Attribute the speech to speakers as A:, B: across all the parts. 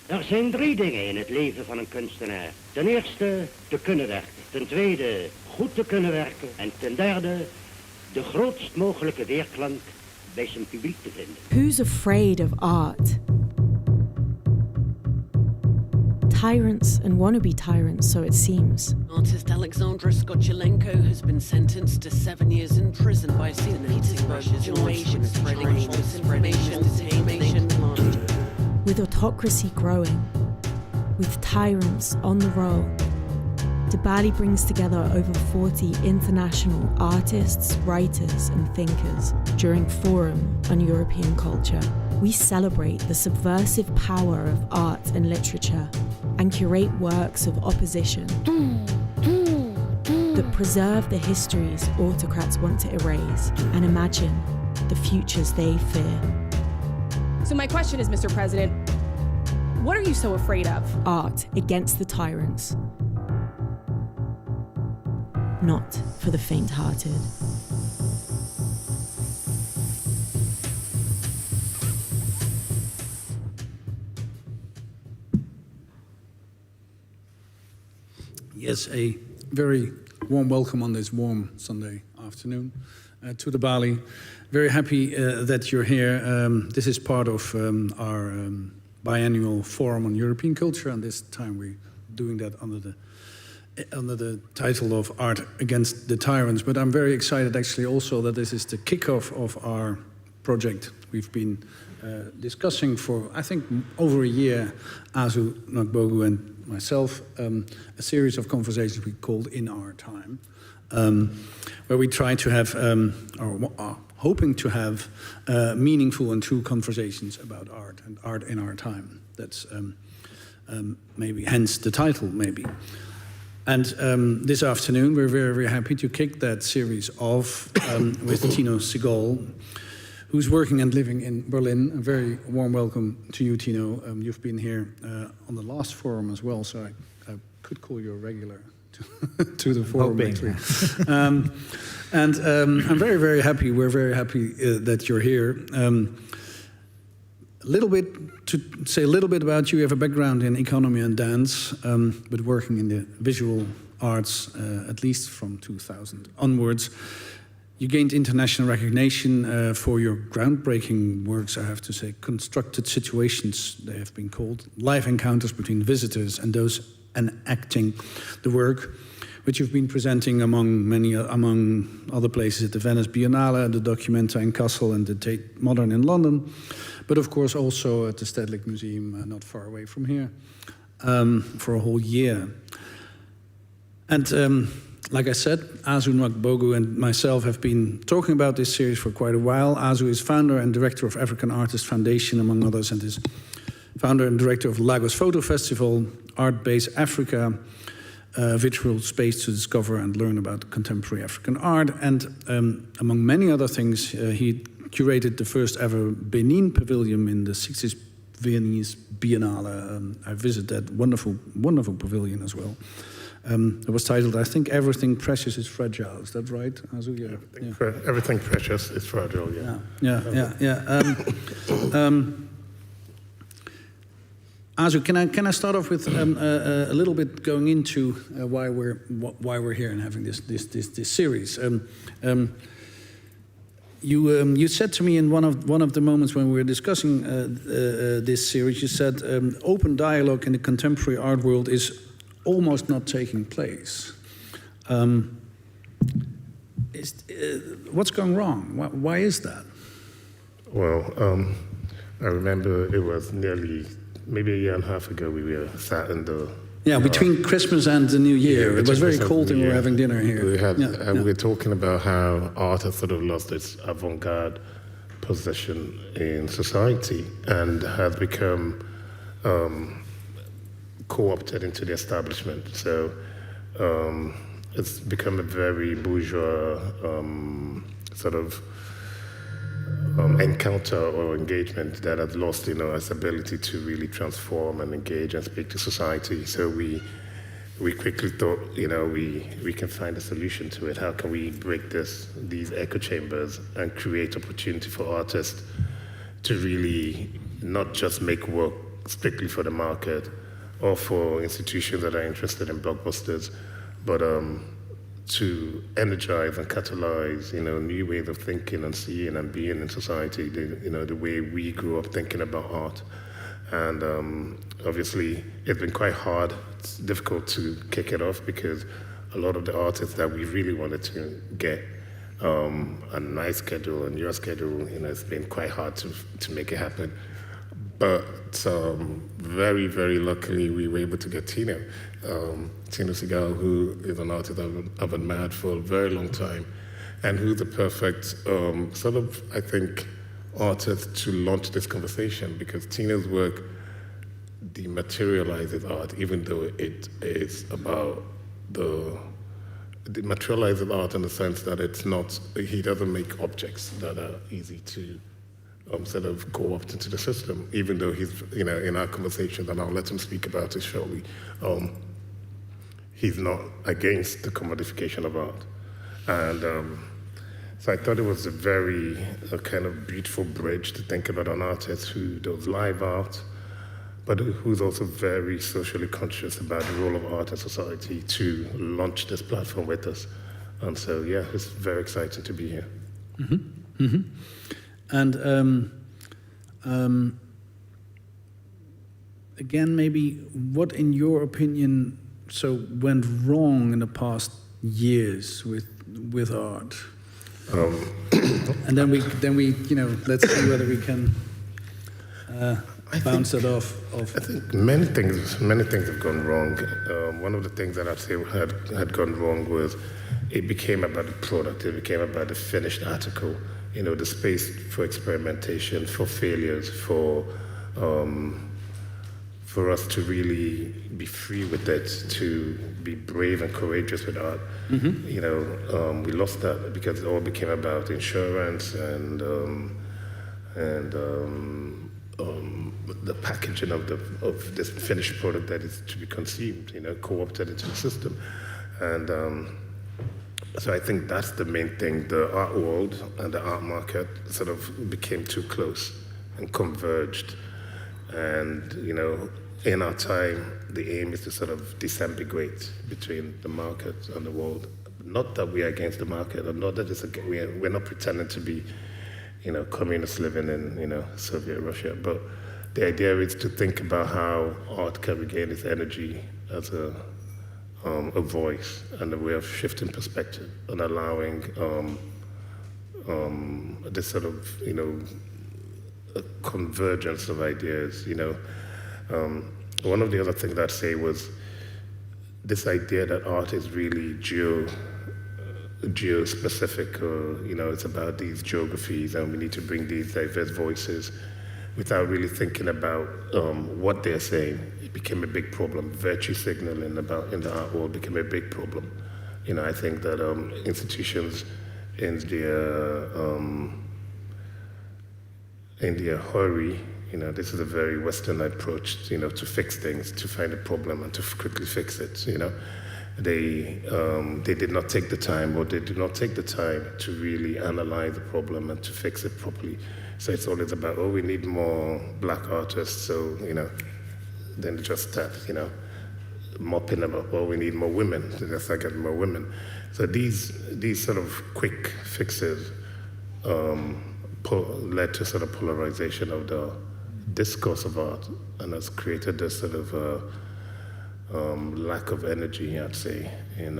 A: Er zijn 3 dingen in het leven van een kunstenaar. Ten eerste, te kunnen werken. Ten tweede, goed te kunnen werken. En ten derde, de grootst mogelijke weerklank bij zijn publiek te vinden.
B: Who's afraid of art? Tyrants and wannabe tyrants, so it seems.
C: Artist Alexandra Skochelenko has been sentenced to 7 years in prison by St. Petersburg's invasion, spreading false information, disinformation.
B: With autocracy growing, with tyrants on the roll, Balie brings together over 40 international artists, writers and thinkers during Forum on European Culture. We celebrate the subversive power of art and literature and curate works of opposition that preserve the histories autocrats want to erase and imagine the futures they fear.
D: So my question is, Mr. President, what are you so afraid of?
B: Art against the tyrants. Not for the faint-hearted.
E: Yes, a very warm welcome on this warm Sunday afternoon to the Balie. Very happy that you're here. This is part of our biannual Forum on European Culture, and this time we're doing that under the title of Art Against the Tyrants. But I'm very excited actually also that this is the kickoff of our project. We've been discussing for, I think, over a year, Azu Nwagbogu and myself, a series of conversations we called In Our Time, where we try to have, or are hoping to have, meaningful and true conversations about art and art in our time. That's maybe hence the title, maybe. And this afternoon, we're very, very happy to kick that series off with Tino Sehgal, who's working and living in Berlin. A very warm welcome to you, Tino. You've been here on the last forum as well, so I could call you a regular to the forum. And I'm very, very happy. We're very happy that you're here. To say a little bit about you, you have a background in economy and dance, but working in the visual arts at least from 2000 onwards. You gained international recognition for your groundbreaking works, I have to say. Constructed situations, they have been called. Live encounters between visitors and those enacting the work, which you've been presenting among other places at the Venice Biennale, the Documenta in Kassel and the Tate Modern in London, but of course also at the Stedelijk Museum not far away from here for a whole year. And like I said, Azu Nwagbogu and myself have been talking about this series for quite a while. Azu is founder and director of African Artists Foundation, among others, and is founder and director of Lagos Photo Festival, Art Base Africa, virtual space to discover and learn about contemporary African art. And among many other things, he curated the first ever Benin pavilion in the 60s Viennese Biennale. I visited that wonderful, wonderful pavilion as well. It was titled, I think, Everything Precious is Fragile. Is that right, Azu? Yeah.
F: Everything precious is fragile,
E: yeah. Azu, can I start off with a little bit going into why we're here and having this series? You said to me in one of the moments when we were discussing this series, you said open dialogue in the contemporary art world is almost not taking place. What's going wrong? Why is that?
F: Well, I remember it was nearly maybe a year and a half ago we were sat in the...
E: Yeah, between Christmas and the New Year.
F: Yeah,
E: it was very cold and we were having dinner here.
F: We were talking about how art has sort of lost its avant-garde position in society and has become co-opted into the establishment. So it's become a very bourgeois sort of encounter or engagement that has lost, its ability to really transform and engage and speak to society. So we quickly thought, we can find a solution to it. How can we break these echo chambers and create opportunity for artists to really not just make work strictly for the market or for institutions that are interested in blockbusters, but to energize and catalyze, new ways of thinking and seeing and being in society, the way we grew up thinking about art. And obviously, it's been quite hard. It's difficult to kick it off because a lot of the artists that we really wanted to get on my schedule and your schedule, it's been quite hard to make it happen. But very, very luckily, we were able to get Tino Sehgal, who is an artist I've admired for a very long time, and who's the perfect I think, artist to launch this conversation, because Tino's work dematerializes art, even though it is about dematerializes art in the sense that it's not, he doesn't make objects that are easy to go up into the system, even though he's, in our conversation, and I'll let him speak about it shortly, he's not against the commodification of art. And so I thought it was a very kind of beautiful bridge to think about an artist who does live art, but who's also very socially conscious about the role of art in society, to launch this platform with us. And so, yeah, it's very exciting to be here.
E: Mm-hmm. Mm-hmm. And again, maybe what, in your opinion, went wrong in the past years with art? And then we let's see whether we can bounce it off.
F: I think many things have gone wrong. One of the things that I'd say had gone wrong was it became about the product. It became about the finished article. The space for experimentation, for failures, for us to really be free with it, to be brave and courageous with art. Mm-hmm. We lost that because it all became about insurance and the packaging of this finished product that is to be consumed, co-opted into the system. And so I think that's the main thing. The art world and the art market sort of became too close and converged. And, in our time, the aim is to sort of disambiguate between the market and the world. Not that we are against the market, or not that we're not pretending to be, communists living in, Soviet Russia. But the idea is to think about how art can regain its energy as a voice and a way of shifting perspective and allowing this sort of, a convergence of ideas, One of the other things I'd say was this idea that art is really geo-specific, or, it's about these geographies and we need to bring these diverse voices without really thinking about what they're saying. It became a big problem. Virtue signaling in the art world became a big problem. I think that institutions in their hurry, this is a very Western approach, to fix things, to find a problem and to quickly fix it, They did not take the time, or they did not take the time to really analyze the problem and to fix it properly. So it's always about, we need more black artists, so, then they just start, mopping them up. We need more women, so let's get more women. So these sort of quick fixes led to sort of polarization of the discourse of art, and has created this sort of lack of energy, I'd say, in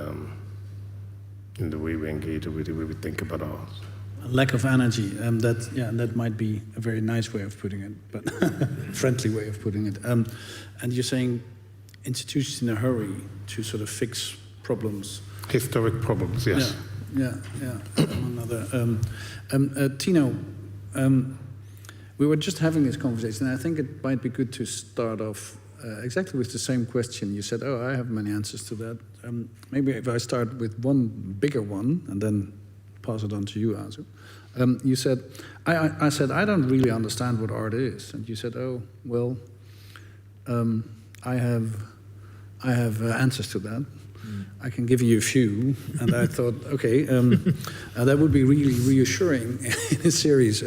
F: the way we engage, or the way we think about art.
E: A lack of energy, that might be a very nice way of putting it, but friendly way of putting it. And you're saying institutions in a hurry to sort of fix problems.
F: Historic problems, yes.
E: Yeah. Among other. Tino, we were just having this conversation, and I think it might be good to start off exactly with the same question. You said, I have many answers to that. Maybe if I start with one bigger one, and then pass it on to you, Azu. You said, I said, I don't really understand what art is. And you said, I have answers to that. I can give you a few. And I thought, okay, that would be really reassuring in a series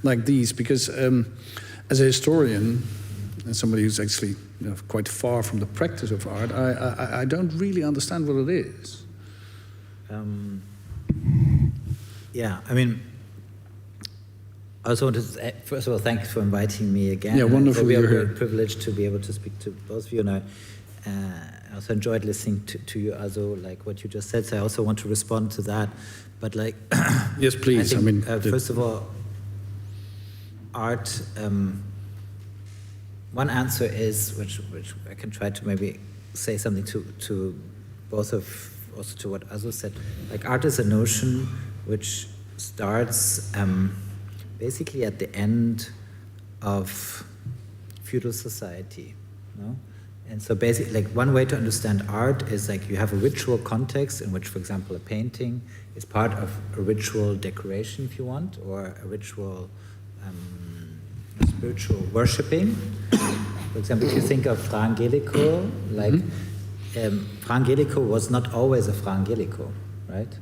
E: like these, because as a historian, as somebody who's actually quite far from the practice of art, I don't really understand what it is.
G: Yeah, I mean, I also want to say, first of all, thank you for inviting me again.
E: Yeah, wonderful.
G: We are very privileged to be able to speak to both of you, and I also enjoyed listening to you, Azu, like what you just said. So I also want to respond to that, but like,
E: yes, please.
G: I mean, first of all, art. One answer is, which I can try to maybe say something to both of, also to what Azu said. Like, art is a notion which starts basically at the end of feudal society, no? And so basically, like, one way to understand art is like you have a ritual context in which, for example, a painting is part of a ritual decoration, if you want, or a ritual spiritual worshipping. For example, if you think of Fra Angelico, like Fra Angelico was not always a Fra Angelico, right?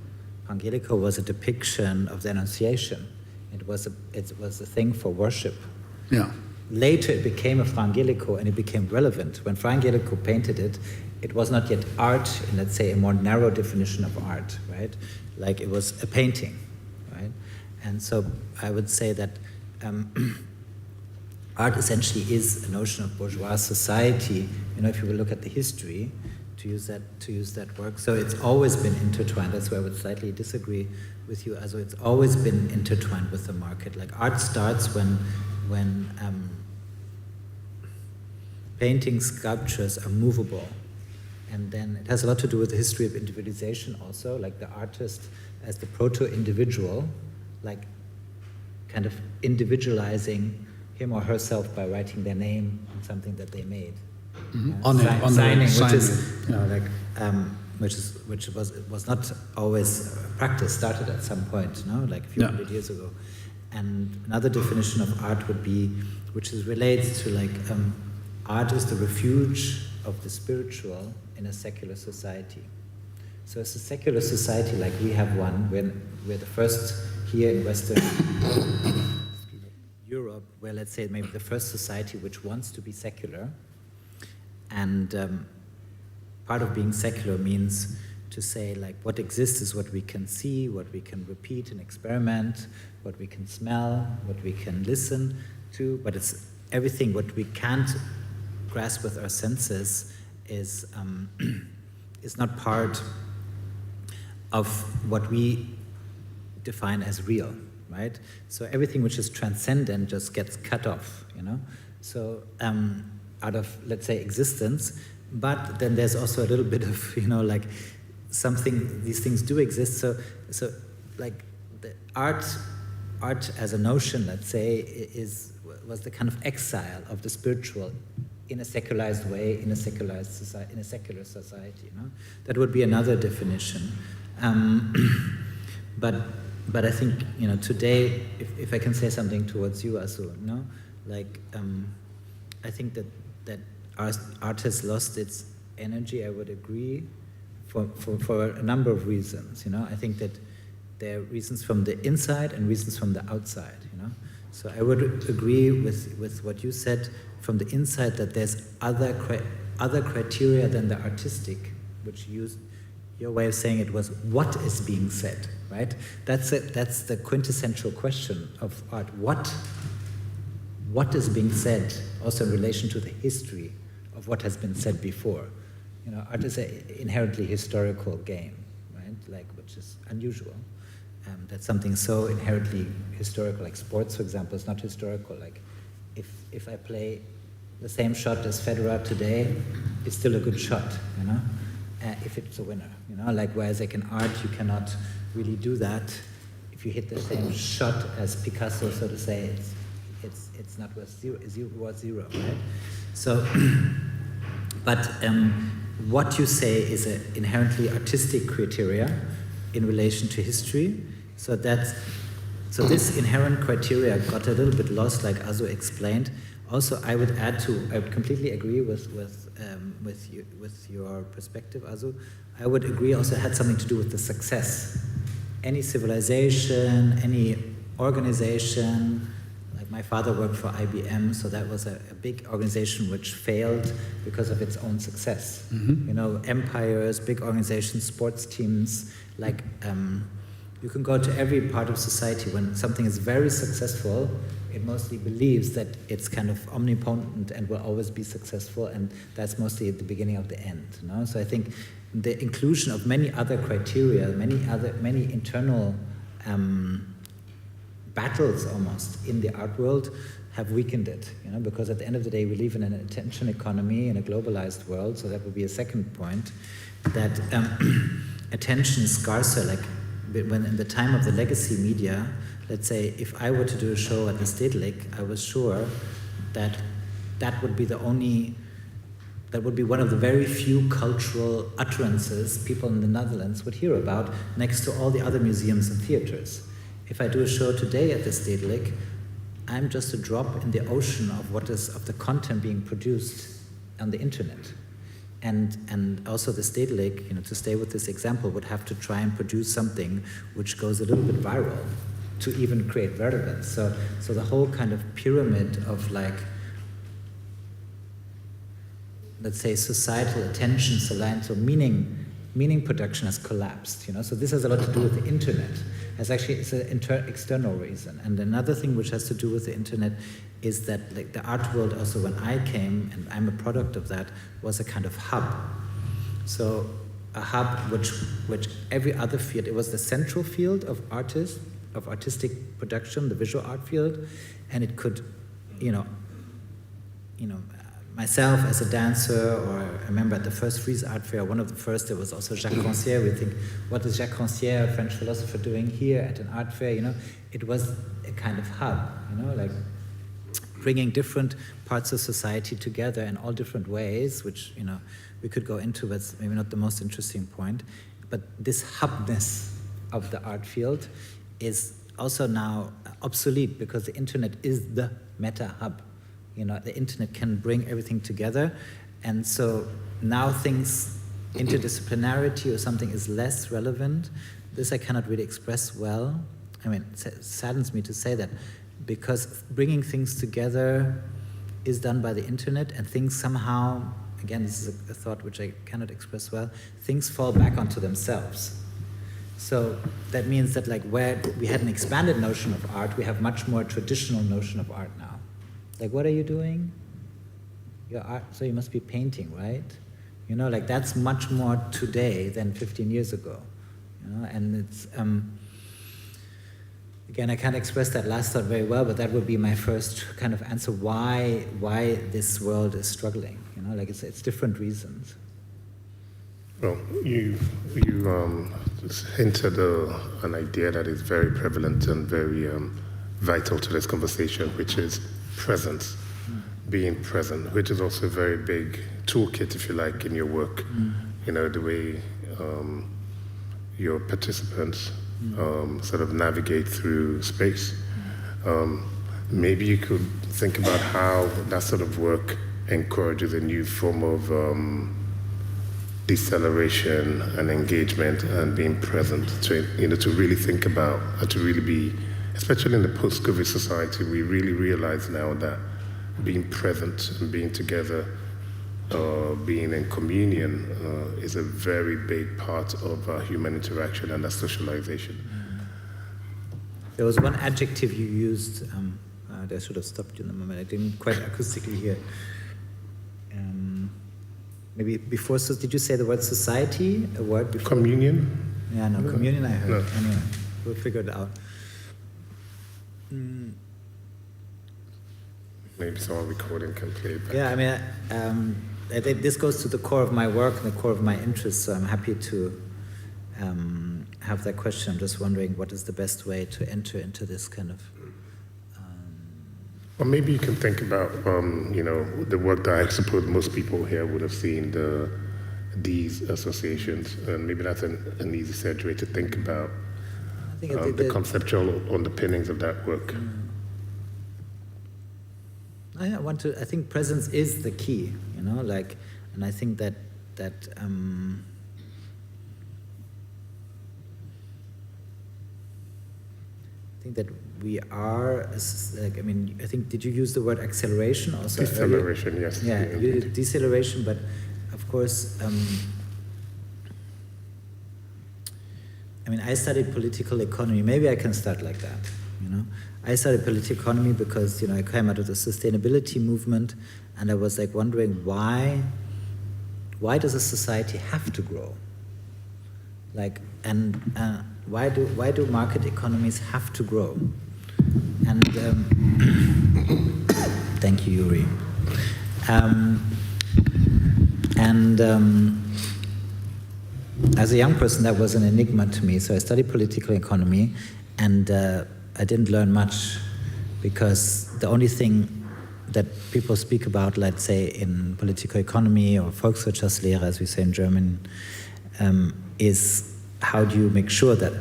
G: Fra Angelico was a depiction of the Annunciation. It was a thing for worship.
E: Yeah.
G: Later it became a Fra Angelico and it became relevant. When Fra Angelico painted it, it was not yet art in, let's say, a more narrow definition of art, right? Like, it was a painting, right? And so I would say that art essentially is a notion of bourgeois society. If you will look at the history, to use that work. So it's always been intertwined. That's why I would slightly disagree with you, Azu. It's always been intertwined with the market. Like, art starts when paintings, sculptures are movable. And then it has a lot to do with the history of individualization also, like the artist as the proto-individual, like kind of individualizing him or herself by writing their name on something that they made. Signing, which was not always practice, started at some point, like a few hundred years ago. And another definition of art would be, which relates to like, art is the refuge of the spiritual in a secular society. So as a secular society, like we have one, we're the first here in Western Europe, where, let's say, maybe the first society which wants to be secular. And part of being secular means to say, like, what exists is what we can see, what we can repeat and experiment, what we can smell, what we can listen to, but it's everything what we can't grasp with our senses is not part of what we define as real, right? So everything which is transcendent just gets cut off, So out of, let's say, existence, but then there's also a little bit of, like something, these things do exist. So like the art as a notion, let's say, was the kind of exile of the spiritual in a secularized way, in a secularized society, in a secular society. That would be another definition. But I think today, if I can say something towards you, Azu, like I think that art has lost its energy. I would agree for a number of reasons. I think that there are reasons from the inside and reasons from the outside. So I would agree with what you said from the inside, that there's other criteria than the artistic, which used your way of saying it was what is being said, right? That's the quintessential question of art. What is being said, also in relation to the history of what has been said before. Art is an inherently historical game, right? Like, which is unusual. That something so inherently historical, like sports, for example, is not historical. Like, if I play the same shot as Federer today, it's still a good shot, if it's a winner, like, whereas like in art, you cannot really do that. If you hit the same shot as Picasso, so to say, it's not worth zero, right? So, but what you say is an inherently artistic criteria in relation to history. So this inherent criteria got a little bit lost, like Azu explained. Also, I would completely agree with your perspective, Azu. I would agree also it had something to do with the success. Any civilization, any organization, like my father worked for IBM, so that was a big organization which failed because of its own success. You know, empires, big organizations, sports teams, like you can go to every part of society. When something is very successful, it mostly believes that it's kind of omnipotent and will always be successful, and that's mostly at the beginning of the end. You know? So I think the inclusion of many other criteria, many internal battles almost in the art world have weakened it, you know, because at the end of the day we live in an attention economy in a globalized world, so that would be a second point, that attention is scarcer. Like when in the time of the legacy media, let's say if I were to do a show at the Stedelijk, I was sure that that would be one of the very few cultural utterances people in the Netherlands would hear about, next to all the other museums and theaters. If I do a show today at the Stedelijk, I'm just a drop in the ocean of the content being produced on the internet. And also the Stedelijk, you know, to stay with this example, would have to try and produce something which goes a little bit viral to even create relevance. So the whole kind of pyramid of, like, let's say, societal attention, so meaning production has collapsed, you know. So this has a lot to do with the internet. It's an external reason. And another thing which has to do with the internet is that, like, the art world also, when I came, and I'm a product of that, was a kind of hub. So a hub which every other field, it was the central field of artistic production, the visual art field, and it could, you know, myself as a dancer, or I remember at the first Frieze Art Fair, one of the first, there was also Jacques Rancière. We think, what is Jacques Rancière, a French philosopher, doing here at an art fair? You know, it was a kind of hub, you know, like bringing different parts of society together in all different ways, which, you know, we could go into, but it's maybe not the most interesting point. But this hubness of the art field is also now obsolete, because the internet is the meta hub. You know, the internet can bring everything together, and so now things, interdisciplinarity or something, is less relevant. This I cannot really express well. I mean, it saddens me to say that, because bringing things together is done by the internet, and things somehow, again, this is a thought which I cannot express well, things fall back onto themselves. So that means that, like, where we had an expanded notion of art, we have much more traditional notion of art now. Like, what are you doing? Your art, so you must be painting, right? You know, like, that's much more today than 15 years ago. You know, and it's, again, I can't express that last thought very well, but that would be my first kind of answer, why this world is struggling. You know, like, it's different reasons.
F: Well, you hinted an idea that is very prevalent and very vital to this conversation, which is presence, being present, which is also a very big toolkit, if you like, in your work. You know, the way your participants sort of navigate through space. Maybe you could think about how that sort of work encourages a new form of deceleration and engagement and being present, to, you know, to really think about, and to really be, especially in the post-COVID society, we really realize now that being present and being together, being in communion, is a very big part of human interaction and that socialization.
G: There was one adjective you used, I should have stopped you in the moment, I didn't quite acoustically hear. Maybe before, so did you say the word society, a word before?
F: Communion?
G: Yeah, no, communion I heard.
F: No.
G: Anyway, we'll figure it out.
F: Maybe someone recording can play it back.
G: Yeah, I mean, I think this goes to the core of my work and the core of my interests, so I'm happy to have that question. I'm just wondering what is the best way to enter into this kind of...
F: Well, maybe you can think about, you know, the work that I suppose most people here would have seen, these associations, and maybe that's an easy segue way to think about the conceptual underpinnings of that work.
G: I think presence is the key, you know, like, and I think that think that we are, like, I mean, I think, did you use the word acceleration also?
F: Deceleration,
G: earlier?
F: yes.
G: Yeah, you did deceleration, but of course, I mean, I studied political economy. Maybe I can start like that, you know? I studied political economy because, you know, I came out of the sustainability movement, and I was like wondering why does a society have to grow? Like, and why do market economies have to grow? And thank you, Yuri. As a young person, that was an enigma to me. So I studied political economy, and I didn't learn much, because the only thing that people speak about, let's say in political economy or Volkswirtschaftslehre, as we say in German, is how do you make sure that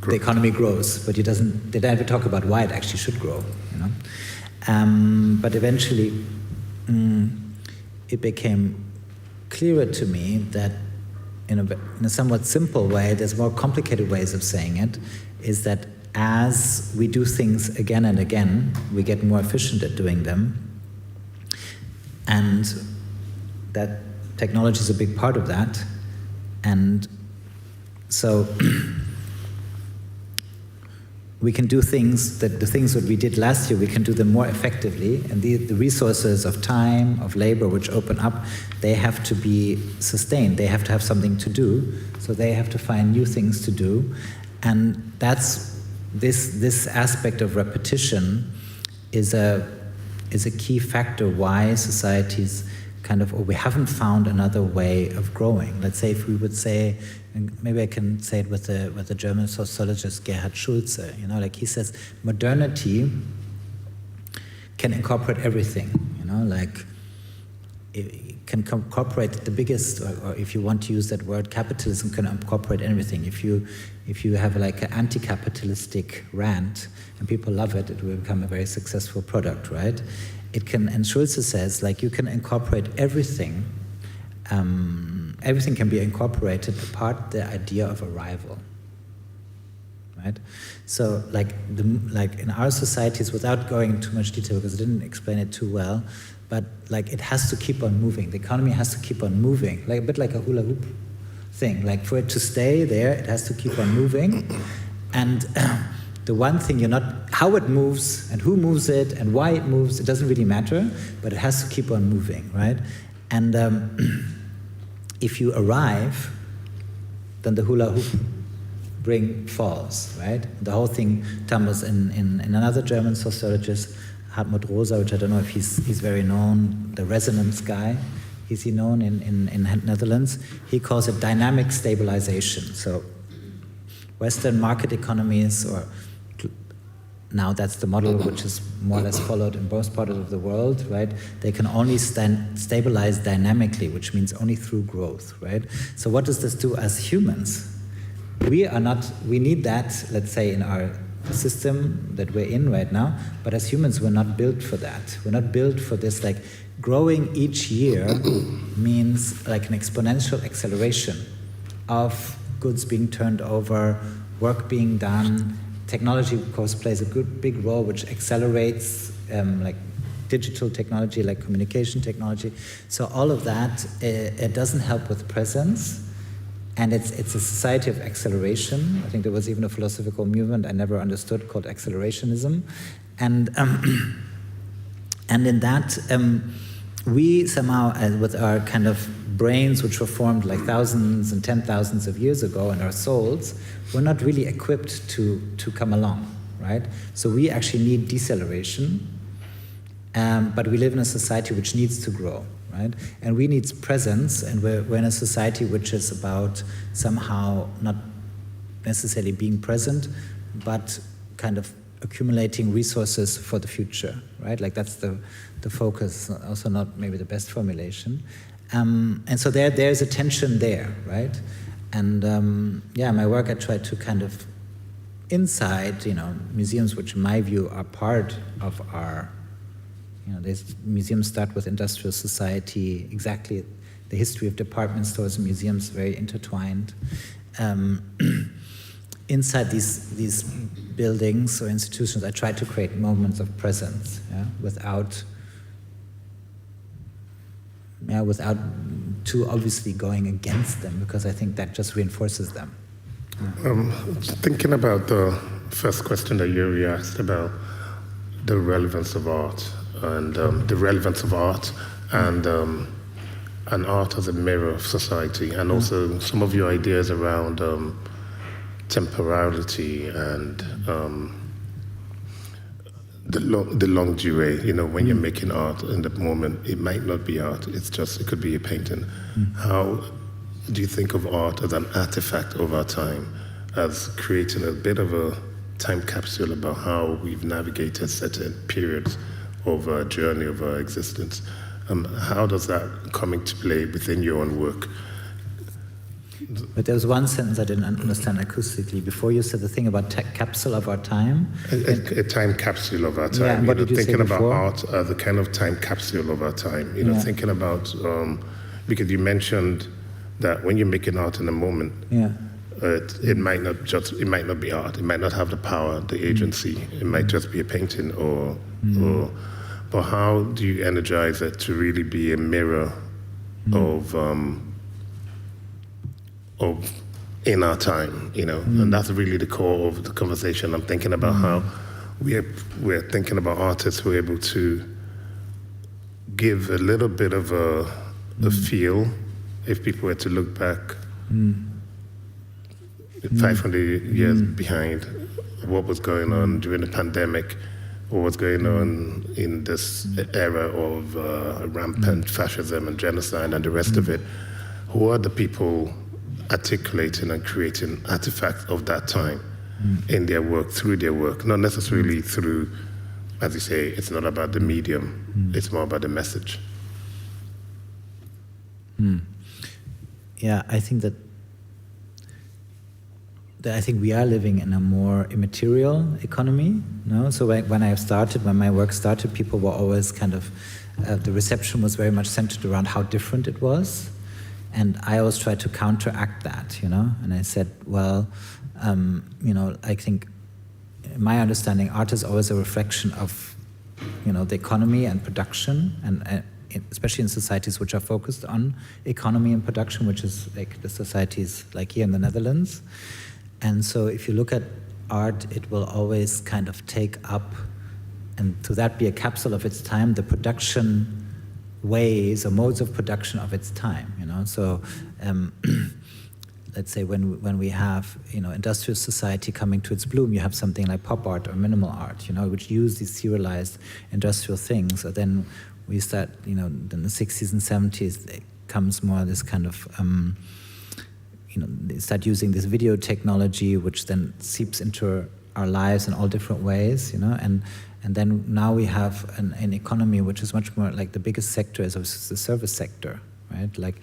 G: the economy grows, but they never talk about why it actually should grow, you know. But eventually, it became clearer to me that in a somewhat simple way, there's more complicated ways of saying it, is that as we do things again and again, we get more efficient at doing them, and that technology is a big part of that. And so we can do things that we did last year, we can do them more effectively, and the resources of time, of labor, which open up, they have to be sustained. They have to have something to do, so they have to find new things to do. And that's this aspect of repetition is a key factor why societies or we haven't found another way of growing. Let's say if we would say, and maybe I can say it with the German sociologist Gerhard Schulze, you know, like he says, modernity can incorporate everything, you know, like it can incorporate the biggest, or if you want to use that word, capitalism can incorporate everything. If you have like an anti-capitalistic rant and people love it, it will become a very successful product, right? It can, and Schulze says, like you can incorporate everything. Everything can be incorporated apart the idea of arrival, right? So, like in our societies, without going into too much detail because I didn't explain it too well, but like it has to keep on moving. The economy has to keep on moving, like a bit like a hula hoop thing. Like for it to stay there, it has to keep on moving, and. The one thing how it moves and who moves it and why it moves, it doesn't really matter, but it has to keep on moving, right? And if you arrive, then the hula hoop ring falls, right? The whole thing tumbles. In another German sociologist, Hartmut Rosa, which I don't know if he's very known, the resonance guy, is he known in Netherlands? He calls it dynamic stabilization. So Western market economies, or now that's the model which is more or less followed in most parts of the world, right? They can only stabilize dynamically, which means only through growth, right? So what does this do as humans? We need that, let's say, in our system that we're in right now, but as humans, we're not built for that. We're not built for this, like, growing each year means like an exponential acceleration of goods being turned over, work being done. Technology, of course, plays a big role, which accelerates like digital technology, like communication technology. So all of that, it doesn't help with presence, and it's a society of acceleration. I think there was even a philosophical movement I never understood called accelerationism, and in that we somehow, with our kind of brains, which were formed like thousands and 10,000s of years ago, and our souls, we're not really equipped to come along, right? So we actually need deceleration, but we live in a society which needs to grow, right? And we need presence, and we're in a society which is about somehow not necessarily being present, but kind of accumulating resources for the future, right? Like that's the focus, also not maybe the best formulation. And so there's a tension there, right? And my work, I try to kind of inside, museums, which in my view are part of our, these museums start with industrial society, exactly the history of department stores and museums very intertwined. inside these buildings or institutions, I try to create moments of presence, without too obviously going against them, because I think that just reinforces them.
F: Thinking about the first question that you asked about the relevance of art and the relevance of art and art as a mirror of society, and also some of your ideas around temporality and the long durée. When you're making art in the moment, it might not be art. It could be a painting. How do you think of art as an artifact of our time, as creating a bit of a time capsule about how we've navigated certain periods of our journey of our existence? How does that come into play within your own work?
G: But there was one sentence I didn't understand acoustically. Before you said the thing about capsule of our time.
F: A time capsule of our time.
G: Yeah, what did you
F: thinking
G: say
F: about
G: before?
F: art as a kind of time capsule of our time. Thinking about because you mentioned that when you're making art in a moment, it might not be art. It might not have the power, the agency. It might just be a painting or. But how do you energize it to really be a mirror of in our time, and that's really the core of the conversation. I'm thinking about how we're thinking about artists who are able to give a little bit of a feel, if people were to look back 500 years behind what was going on during the pandemic, or what's going on in this era of rampant fascism and genocide and the rest of it. Who are the people articulating and creating artifacts of that time in their work, through their work, not necessarily through, as you say, it's not about the medium, it's more about the message.
G: Yeah, I think that I think we are living in a more immaterial economy. So when my work started, people were always kind of, the reception was very much centered around how different it was. And I always try to counteract that, and I said, well, I think, in my understanding, art is always a reflection of, the economy and production, and especially in societies which are focused on economy and production, which is like the societies like here in the Netherlands. And so if you look at art, it will always kind of take up, and to that be a capsule of its time, the production ways or modes of production of its time, So let's say when we have, industrial society coming to its bloom, you have something like pop art or minimal art, which use these serialized industrial things. So then we start, in the 60s and 70s, it comes more this kind of, they start using this video technology, which then seeps into our lives in all different ways, And then now we have an economy which is much more like, the biggest sector is the service sector, right?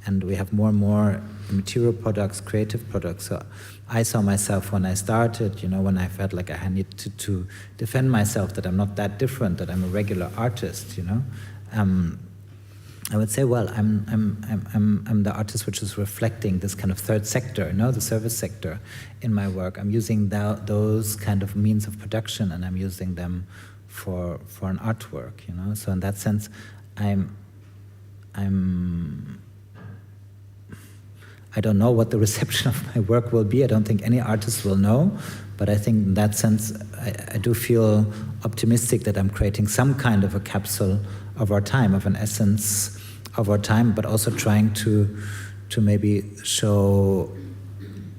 G: And we have more and more material products, creative products. So I saw myself when I started, when I felt like I needed to defend myself, that I'm not that different, that I'm a regular artist, I would say, well, I'm the artist which is reflecting this kind of third sector, the service sector, in my work. I'm using those kind of means of production, and I'm using them for an artwork, So in that sense, I don't know what the reception of my work will be. I don't think any artist will know, but I think in that sense, I do feel optimistic that I'm creating some kind of a capsule of our time, of an essence of our time, but also trying to maybe show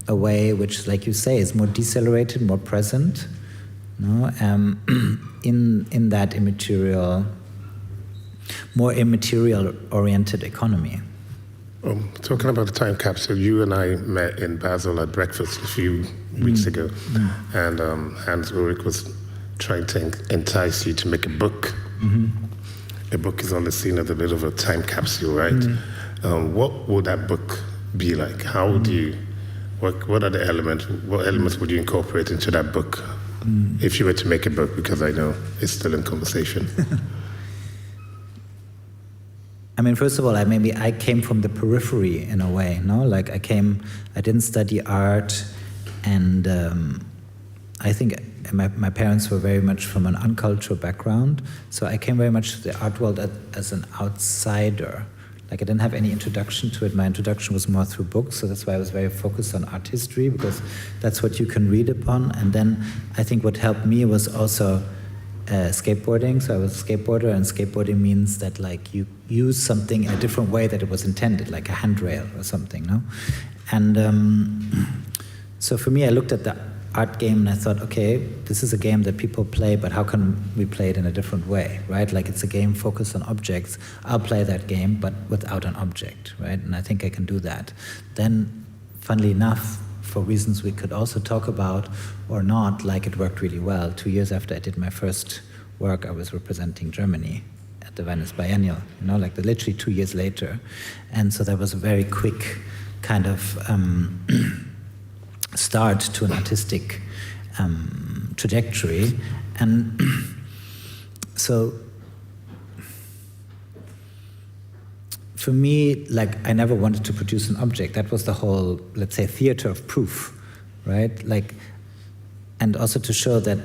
G: a way which, like you say, is more decelerated, more present, in that more immaterial-oriented economy.
F: Talking about the time capsule, you and I met in Basel at breakfast a few weeks ago, and Hans Ulrich was trying to entice you to make a book. A book is always seen as a bit of a time capsule, right? What would that book be like? How would you, what are the elements, what elements would you incorporate into that book if you were to make a book? Because I know it's still in conversation.
G: I mean, first of all, I came from the periphery in a way, I didn't study art, And I think my parents were very much from an uncultured background, so I came very much to the art world as an outsider. Like I didn't have any introduction to it. My introduction was more through books, so that's why I was very focused on art history, because that's what you can read upon. And then I think what helped me was also skateboarding. So I was a skateboarder, and skateboarding means that like you use something in a different way that it was intended, like a handrail or something, no? And so for me, I looked at the art game and I thought, okay, this is a game that people play, but how can we play it in a different way, right? Like it's a game focused on objects. I'll play that game, but without an object, right? And I think I can do that. Then, funnily enough, for reasons we could also talk about or not, like it worked really well. 2 years after I did my first work, I was representing Germany at the Venice Biennial, like literally 2 years later. And so that was a very quick kind of start to an artistic trajectory. And so for me, like I never wanted to produce an object. That was the whole, let's say, theater of proof, right? Like, and also to show that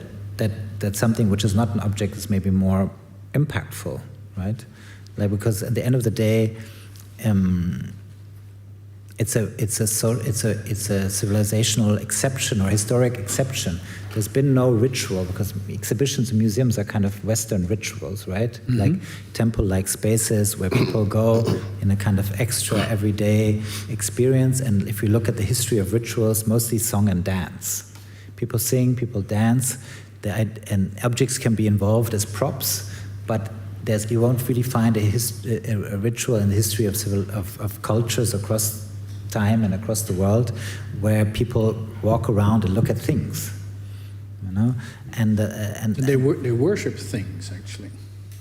G: something which is not an object is maybe more impactful, right? Like, because at the end of the day, it's a civilizational exception or historic exception. There's been no ritual, because exhibitions and museums are kind of Western rituals, right? Mm-hmm. Like temple-like spaces where people go in a kind of extra everyday experience. And if you look at the history of rituals, mostly song and dance. People sing, people dance, and objects can be involved as props, but you won't really find a ritual in the history of cultures across time and across the world where people walk around and look at things, and
E: they worship things, actually.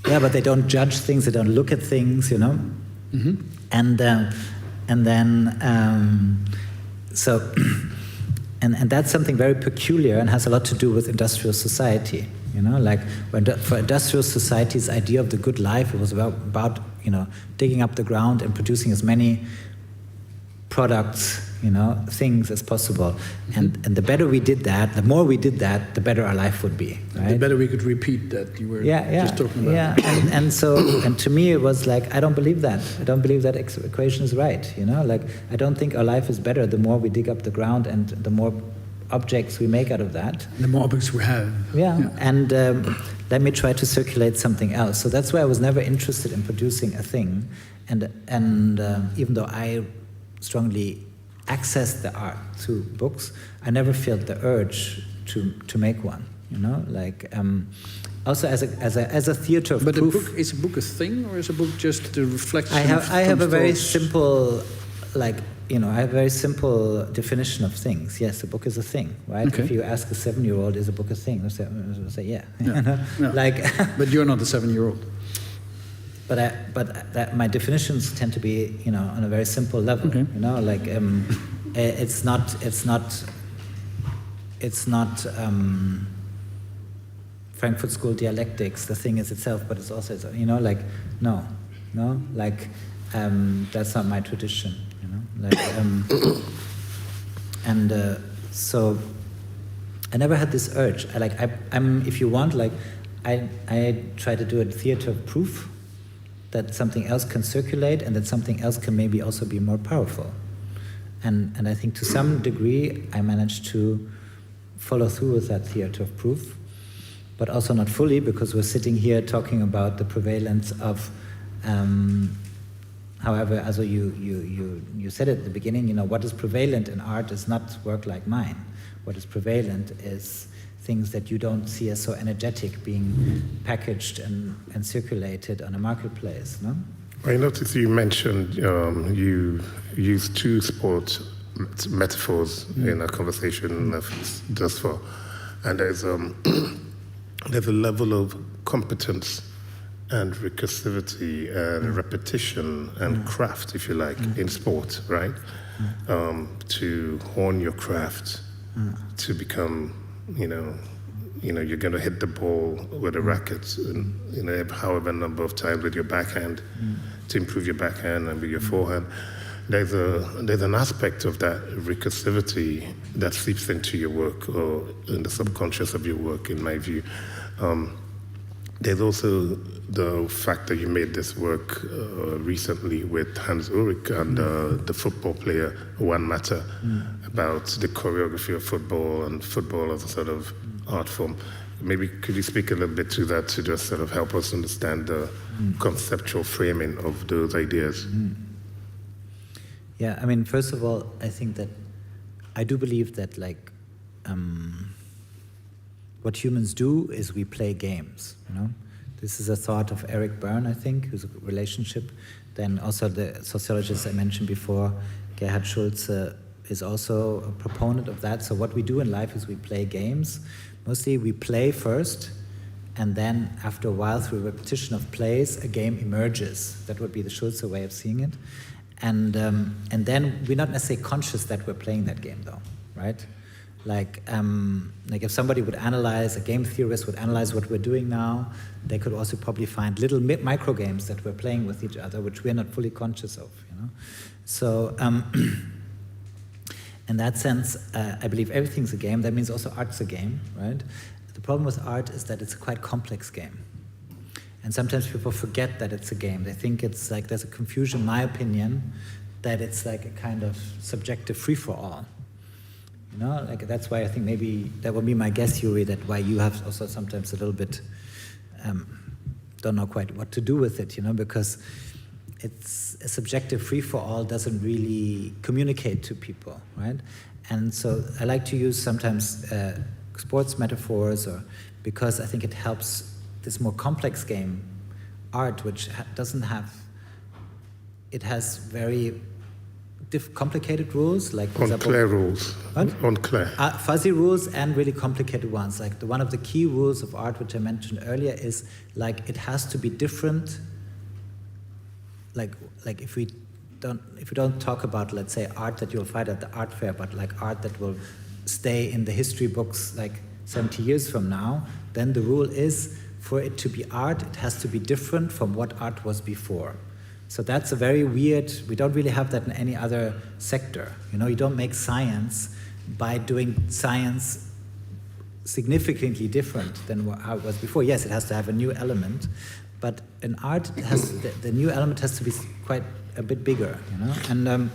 G: Yeah, but they don't judge things, they don't look at things, Mm-hmm. And then and that's something very peculiar and has a lot to do with industrial society. Like for industrial society's idea of the good life, it was about digging up the ground and producing as many products, things as possible. And the better we did that, the more we did that, the better our life would be. Right?
E: The better we could repeat that you were just talking about.
G: Yeah, and to me it was like, I don't believe that. I don't believe that equation is right. Like I don't think our life is better the more we dig up the ground and the more objects we make out of that.
E: The more objects we have.
G: Yeah. And let me try to circulate something else. So that's why I was never interested in producing a thing. And even though I strongly accessed the art through books, I never felt the urge to make one. Like also as a theater of proof.
E: But is a book a thing, or is a book just a reflection?
G: I have a very simple, I have a very simple definition of things. Yes, a book is a thing, right? Okay. If you ask a 7-year-old, is a book a thing? They'll say yeah.
E: Yeah. But you're not a 7-year-old.
G: But my definitions tend to be, on a very simple level. Okay. It's not Frankfurt School dialectics. The thing is itself, but it's also, no, that's not my tradition. So I never had this urge. I'm if you want, I try to do a theater of proof, that something else can circulate and that something else can maybe also be more powerful. And I think to some degree I managed to follow through with that theater of proof, but also not fully, because we're sitting here talking about the prevalence of, however, also you said at the beginning, what is prevalent in art is not work like mine. What is prevalent is things that you don't see as so energetic being packaged and circulated on a marketplace, no?
F: I noticed you mentioned you used 2 sports metaphors in a conversation thus far, and there's a level of competence and recursivity and repetition and craft, if you like, in sport, right? To hone your craft, to become, you're going to hit the ball with a racket, and, however number of times with your backhand, to improve your backhand and with your forehand. there's an aspect of that recursivity that seeps into your work or in the subconscious of your work, in my view. There's also the fact that you made this work recently with Hans Ulrich and the football player Juan Mata about the choreography of football and football as a sort of art form. Maybe could you speak a little bit to that to just sort of help us understand the conceptual framing of those ideas?
G: Yeah, I mean, first of all, I think that I do believe that what humans do is we play games, you know? This is a thought of Eric Berne, I think, who's a relationship. Then also the sociologist I mentioned before, Gerhard Schulze, is also a proponent of that. So what we do in life is we play games. Mostly we play first, and then after a while, through repetition of plays, a game emerges. That would be the Schulze way of seeing it. And then we're not necessarily conscious that we're playing that game, though, right? Like if somebody would analyze, a game theorist would analyze what we're doing now, they could also probably find little micro games that we're playing with each other, which we're not fully conscious of, you know? So in that sense, I believe everything's a game. That means also art's a game, right? The problem with art is that it's a quite complex game. And sometimes people forget that it's a game. They think it's like, there's a confusion, in my opinion, that it's like a kind of subjective free-for-all. You know, like that's why I think maybe that would be my guess, Yuri, that why you have also sometimes a little bit, don't know quite what to do with it, you know, because it's a subjective free-for-all doesn't really communicate to people, right? And so I like to use sometimes sports metaphors, or because I think it helps this more complex game, art, which doesn't have, it has very complicated rules, like for example,
F: unclear rules.
G: What?
F: Unclear.
G: Fuzzy rules and really complicated ones. Like one of the key rules of art, which I mentioned earlier, is like it has to be different. Like if we don't talk about, let's say, art that you'll find at the art fair, but like art that will stay in the history books like 70 years from now, then the rule is for it to be art, it has to be different from what art was before. So that's a very weird, we don't really have that in any other sector. You know, you don't make science by doing science significantly different than how it was before. Yes, it has to have a new element, but in art, it has, the new element has to be quite a bit bigger, you know? And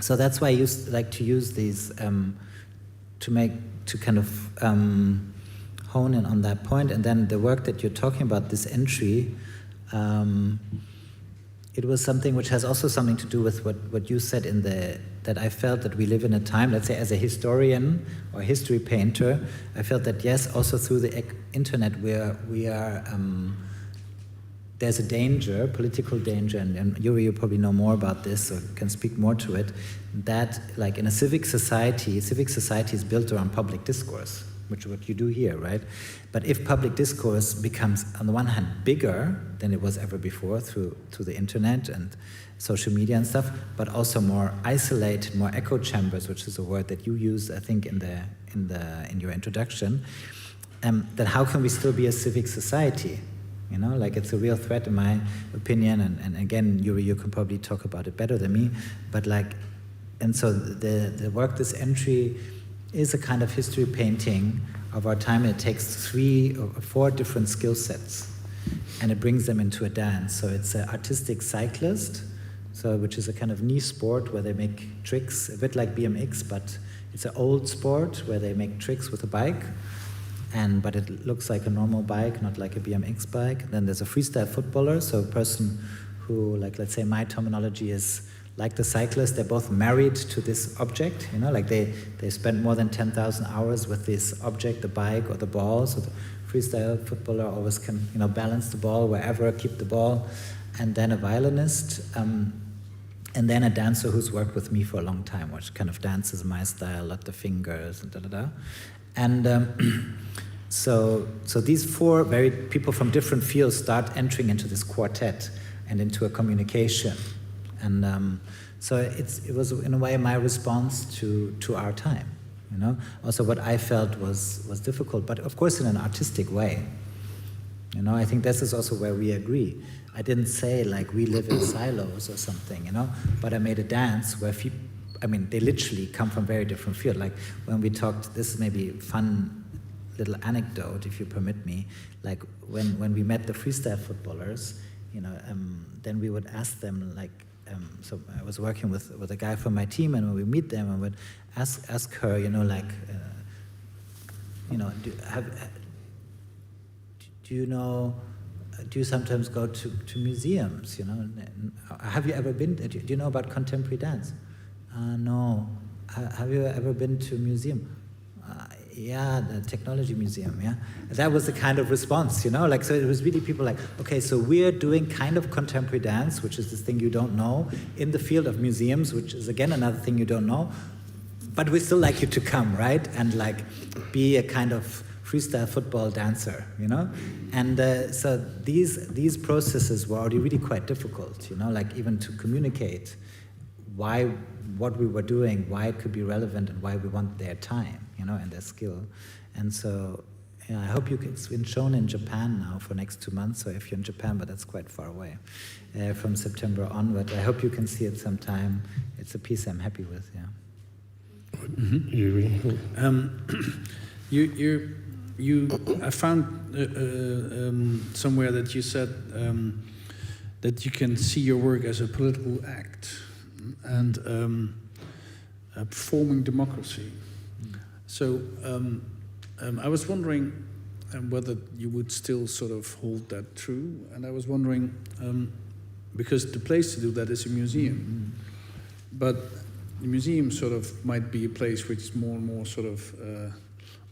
G: so that's why I like to use these to kind of hone in on that point. And then the work that you're talking about, this entry, it was something which has also something to do with what you said in that I felt that we live in a time, let's say as a historian or history painter, I felt that yes, also through the internet we are there's a danger, political danger, and Yuri, you probably know more about this or can speak more to it, that like in a civic society is built around public discourse, which is what you do here, right? But if public discourse becomes, on the one hand, bigger than it was ever before through the internet and social media and stuff, but also more isolated, more echo chambers, which is a word that you used, I think, in your introduction, then how can we still be a civic society? You know, like it's a real threat in my opinion, and again, Yuri, you can probably talk about it better than me, but like, and so the work, this entry, is a kind of history painting of our time. It takes 3 or 4 different skill sets and it brings them into a dance. So it's an artistic cyclist, which is a kind of knee sport where they make tricks, a bit like BMX, but it's an old sport where they make tricks with a bike, but it looks like a normal bike, not like a BMX bike. Then there's a freestyle footballer, so a person who, like, let's say my terminology is like the cyclist, they're both married to this object, you know, like they spend more than 10,000 hours with this object, the bike or the ball. So the freestyle footballer always can, you know, balance the ball wherever, keep the ball. And then a violinist, and then a dancer who's worked with me for a long time, which kind of dances my style, a lot of fingers and da-da-da. And so these 4 people from different fields start entering into this quartet and into a communication. And so it was in a way my response to our time, you know. Also, what I felt was difficult, but of course in an artistic way. You know, I think this is also where we agree. I didn't say like we live in silos or something, you know, but I made a dance where they literally come from very different fields. Like when we talked, this is maybe a fun little anecdote, if you permit me, like when we met the freestyle footballers, you know, then we would ask them like, so I was working with a guy from my team, and when we meet them, I would ask her, you know, like, you know, do you sometimes go to museums, you know? Have you ever been, do you know about contemporary dance? No. Have you ever been to a museum? Yeah, the technology museum, yeah. That was the kind of response, you know, like, so it was really people like, okay, so we're doing kind of contemporary dance, which is this thing you don't know, in the field of museums, which is again another thing you don't know, but we still like you to come, right? And like be a kind of freestyle football dancer, you know? And so these processes were already really quite difficult, you know, like even to communicate what we were doing, why it could be relevant, and why we want their time, you know, and their skill. And so, yeah, I hope it's been shown in Japan now for next 2 months, so if you're in Japan, but that's quite far away, from September onward. I hope you can see it sometime. It's a piece I'm happy with, yeah.
E: I found somewhere that you said that you can see your work as a political act and performing democracy. So I was wondering whether you would still sort of hold that true, and I was wondering, because the place to do that is a museum, but the museum sort of might be a place which is more and more sort of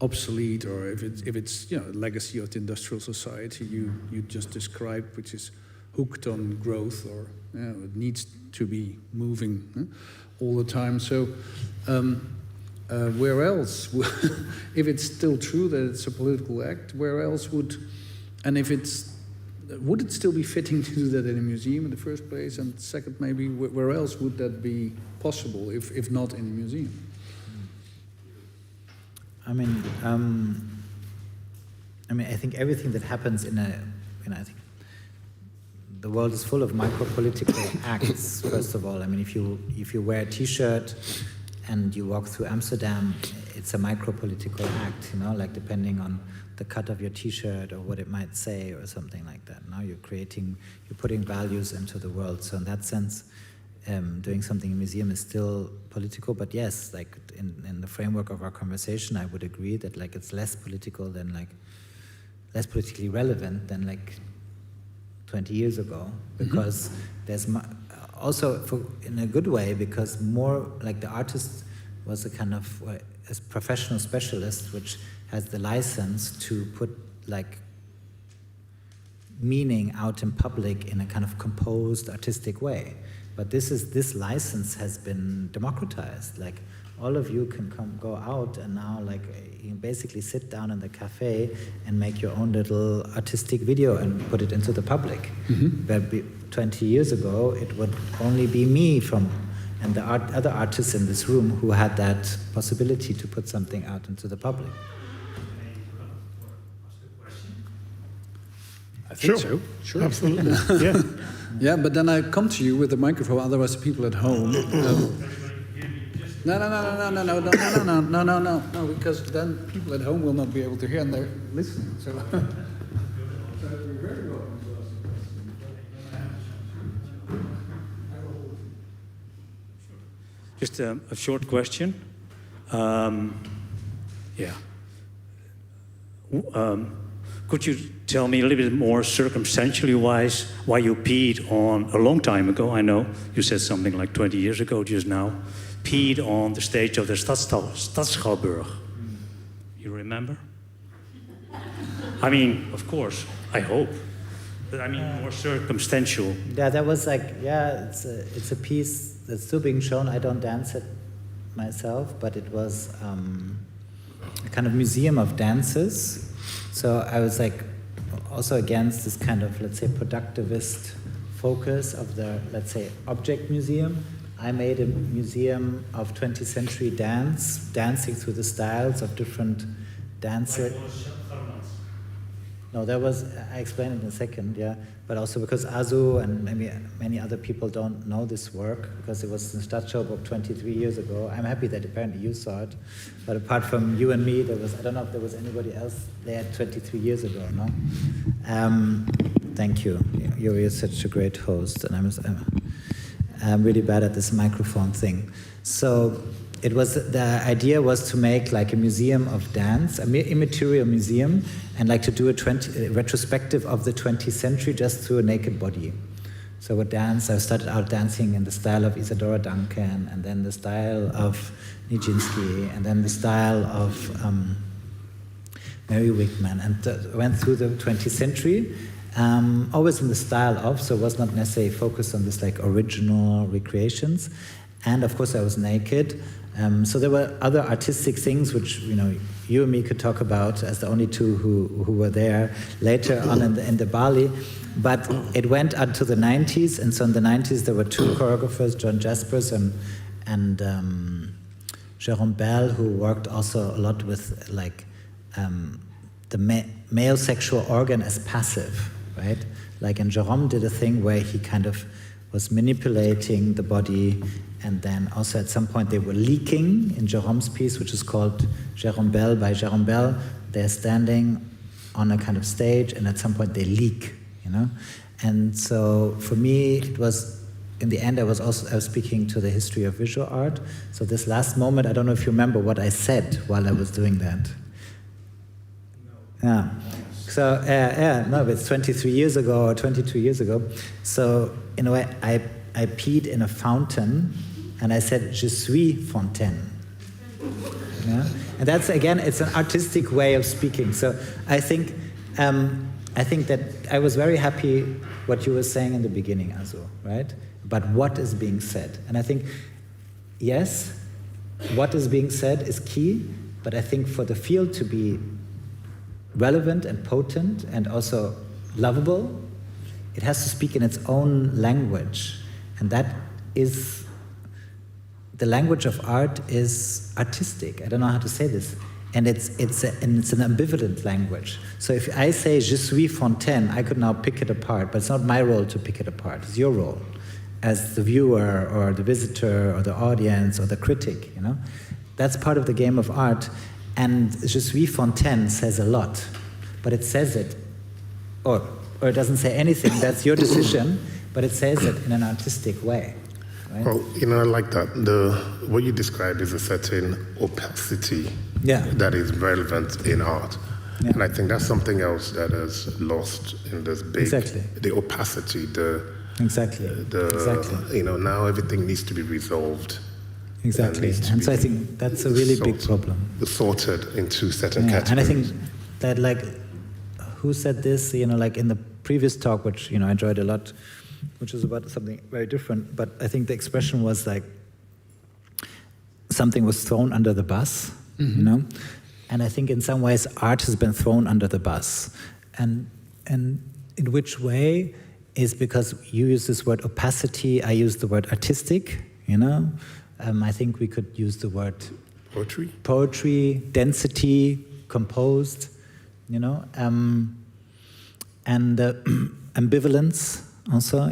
E: obsolete, or if it's you know, a legacy of the industrial society you just described, which is hooked on growth, or you know, it needs to be moving all the time. So where else, if it's still true that it's a political act, where else would it still be fitting to do that in a museum in the first place? And second, maybe where else would that be possible if not in a museum?
G: I think everything that happens in I think the world is full of micro-political acts, first of all. I mean, if you wear a T-shirt and you walk through Amsterdam, it's a micro-political act, you know, like depending on the cut of your T-shirt or what it might say or something like that. Now you're putting values into the world. So in that sense, doing something in a museum is still political, but yes, like in the framework of our conversation, I would agree that like it's less political than like, less politically relevant than like 20 years ago, because there's also in a good way, because more like the artist was a kind of a professional specialist which has the license to put like meaning out in public in a kind of composed artistic way. But this license has been democratized. Like all of you can go out and now like you can basically sit down in the cafe and make your own little artistic video and put it into the public. But 20 years ago, it would only be me and the other artists in this room who had that possibility to put something out into the public.
E: I think so. Sure.
F: Absolutely. Yeah.
E: Yeah, but then I come to you with the microphone, otherwise the people at home. No, because then people at home will not be able to hear and they're listening. So you're very welcome to ask.
H: Just a short question. Could you tell me a little bit more circumstantially wise why you peed on, a long time ago, I know, you said something like 20 years ago just now, peed on the stage of the Stadsschouwburg. You remember? I mean, of course, I hope. But I mean, more circumstantial.
G: Yeah, that was like, it's a piece that's still being shown. I don't dance it myself, but it was a kind of museum of dances. So I was like also against this kind of, let's say, productivist focus of the, let's say, object museum. I made a museum of 20th century dance, dancing through the styles of different dancers. No, that was, I explain it in a second, yeah. but also because Azu and maybe many other people don't know this work, because it was in Stadtschauburg 23 years ago. I'm happy that apparently you saw it, but apart from you and me, I don't know if there was anybody else there 23 years ago, no? Thank you. You're such a great host, and I'm really bad at this microphone thing. So the idea was to make like a museum of dance, an immaterial museum, and like to do a retrospective of the 20th century just through a naked body. So with dance, I started out dancing in the style of Isadora Duncan, and then the style of Nijinsky, and then the style of Mary Wigman, and went through the 20th century, always in the style of, so it was not necessarily focused on this like original recreations. And of course I was naked. So there were other artistic things which you and me could talk about as the only two who were there later on in the Balie. But it went until the 90s, and so in the 90s there were two choreographers, John Jaspers and Jérôme Bell, who worked also a lot with like the male sexual organ as passive, right? Like, and Jérôme did a thing where he kind of was manipulating the body. And then also at some point they were leaking in Jérôme's piece, which is called Jérôme Bell by Jérôme Bell. They're standing on a kind of stage, and at some point they leak, And so for me, it was, in the end, I was speaking to the history of visual art. So this last moment, I don't know if you remember what I said while I was doing that. No. Yeah. So, no, it's 23 years ago or 22 years ago. So in a way, I peed in a fountain, and I said, "Je suis fontaine." Yeah? And that's, again, it's an artistic way of speaking. So I think that I was very happy what you were saying in the beginning, Azu, right? But what is being said? And I think, yes, what is being said is key, but I think for the field to be relevant and potent and also lovable, it has to speak in its own language. And that is, the language of art is artistic. I don't know how to say this. And it's an ambivalent language. So if I say, "Je suis fontaine," I could now pick it apart, but it's not my role to pick it apart. It's your role as the viewer or the visitor or the audience or the critic, That's part of the game of art. And "Je suis fontaine" says a lot, but it says it, or it doesn't say anything. That's your decision. But it says it in an artistic way, right?
F: Well, I like that. What you describe is a certain opacity that is relevant in art. Yeah. And I think that's something else that is lost in this big...
G: Exactly.
F: The opacity,
G: Exactly.
F: Now everything needs to be resolved.
G: Exactly. And so I think that's a really big problem.
F: Sorted into certain categories.
G: And I think that, like, who said this, like in the previous talk, which, I enjoyed a lot, which is about something very different, but I think the expression was like something was thrown under the bus, And I think in some ways art has been thrown under the bus. And in which way is because you use this word opacity, I use the word artistic, I think we could use the word poetry, density, composed, and ambivalence also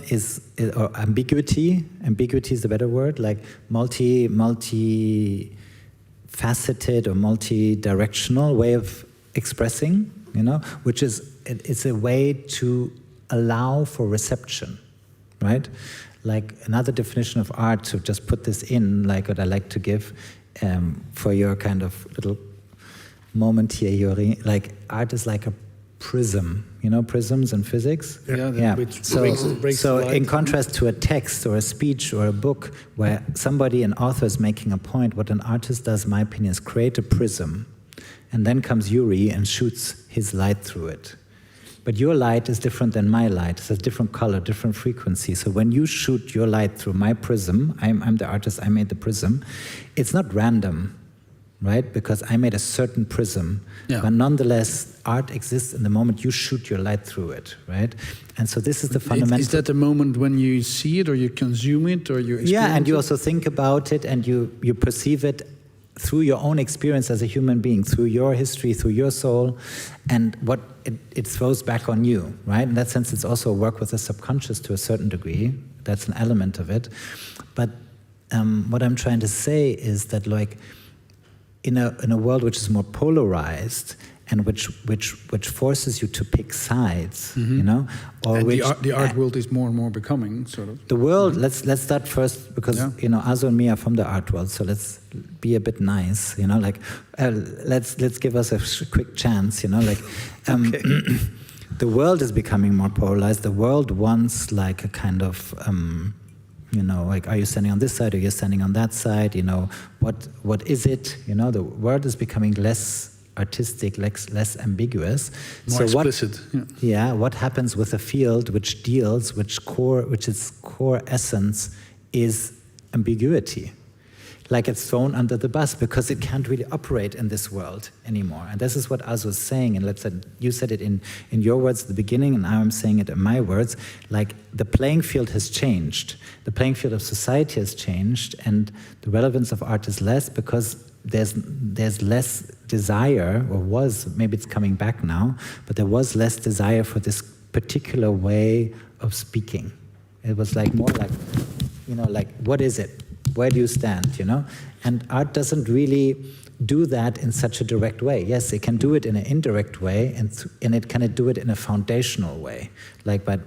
G: or ambiguity. Ambiguity is the better word, like multi-faceted or multi-directional way of expressing, which is, it's a way to allow for reception, right? Like another definition of art, to just put this in, like what I like to give for your kind of little moment here, Yuri, like art is like a prism, prisms in physics?
E: Yeah.
G: So in contrast to a text or a speech or a book where somebody, an author, is making a point, what an artist does, in my opinion, is create a prism, and then comes Yuri and shoots his light through it. But your light is different than my light. It's a different color, different frequency. So when you shoot your light through my prism, I'm the artist, I made the prism, it's not random, right? Because I made a certain prism. Yeah. But nonetheless, art exists in the moment you shoot your light through it, right? And so this is the fundamental...
E: Is that the moment when you see it or you consume it or you experience it?
G: Yeah, and you also think about it and you perceive it through your own experience as a human being, through your history, through your soul. And what it throws back on you, right? In that sense, it's also a work with the subconscious to a certain degree. That's an element of it. But what I'm trying to say is that, like, in a world which is more polarized and which forces you to pick sides, you know, or
E: and
G: which
E: the art world is more and more becoming sort of
G: the world. Let's start first because you know, Azu and me are from the art world, so let's be a bit nice, you know, like let's give us a quick chance, you know, like the world is becoming more polarized. The world wants like a kind of you know, like, are you standing on this side or you're standing on that side? You know, what is it? You know, the world is becoming less artistic, less ambiguous.
E: More explicit.
G: What happens with a field which its core essence is ambiguity? Like, it's thrown under the bus because it can't really operate in this world anymore. And this is what Azu was saying, and let's say you said it in your words at the beginning, and now I'm saying it in my words. Like, the playing field has changed. The playing field of society has changed, and the relevance of art is less because there's less desire, or was, maybe it's coming back now, but there was less desire for this particular way of speaking. It was like more like, you know, like, what is it? Where do you stand, you know? And art doesn't really do that in such a direct way. Yes, it can do it in an indirect way, and it can do it in a foundational way. Like, but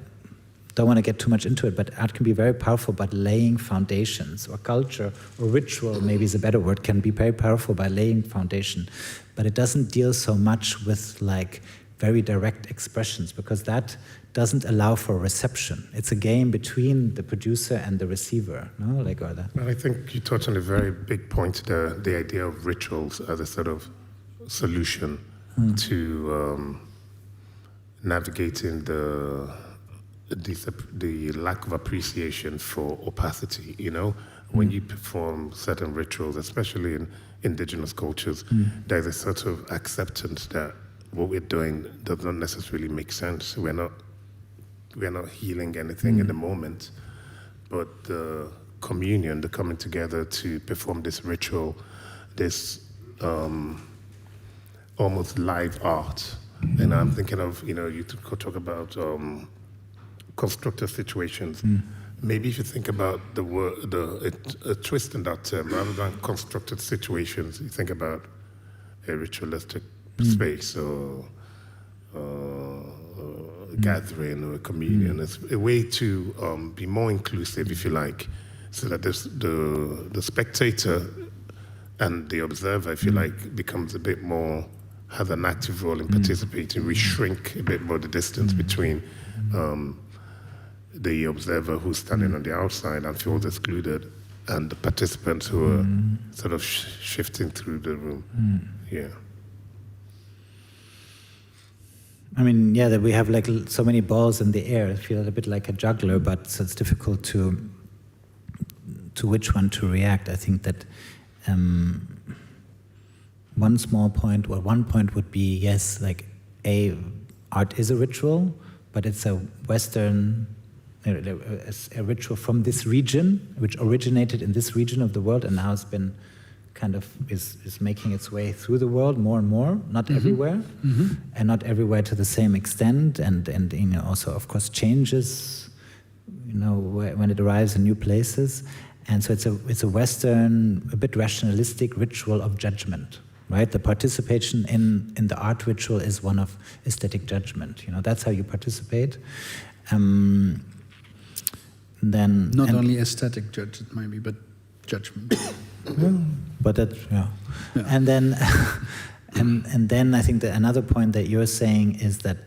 G: don't want to get too much into it, but art can be very powerful by laying foundations, or culture, or ritual, maybe is a better word, can be very powerful by laying foundation. But it doesn't deal so much with like very direct expressions, because that doesn't allow for reception. It's a game between the producer and the receiver, no? Like, or that.
F: Well, I think you touched on a very big point, the idea of rituals as a sort of solution to navigating the lack of appreciation for opacity, you know? When you perform certain rituals, especially in indigenous cultures, there's a sort of acceptance that what we're doing does not necessarily make sense. We're not healing anything in the moment, but the communion, the coming together to perform this ritual, this almost live art. And I'm thinking of, you know, you could talk about constructive situations. Maybe if you think about the word, a twist in that term, rather than constructed situations, you think about a ritualistic space or gathering or a communion. It's a way to be more inclusive, if you like, so that the spectator and the observer, if you like, becomes a bit more, has an active role in participating. We shrink a bit more the distance between the observer who's standing on the outside and feels excluded, and the participants who are sort of shifting through the room. Yeah.
G: I mean, yeah, that we have like so many balls in the air. I feel a bit like a juggler, but so it's difficult to which one to react. I think that one point would be, yes, like art is a ritual, but it's a Western, a ritual from this region, which originated in this region of the world, and now has been kind of is making its way through the world more and more, not everywhere, and not everywhere to the same extent, and you know, also of course changes, you know, when it arrives in new places, and so it's a Western, a bit rationalistic ritual of judgment, right? The participation in the art ritual is one of aesthetic judgment. You know, that's how you participate. Then
E: not only aesthetic judgment, maybe, but judgment.
G: But that, and then and then I think that another point that you're saying is that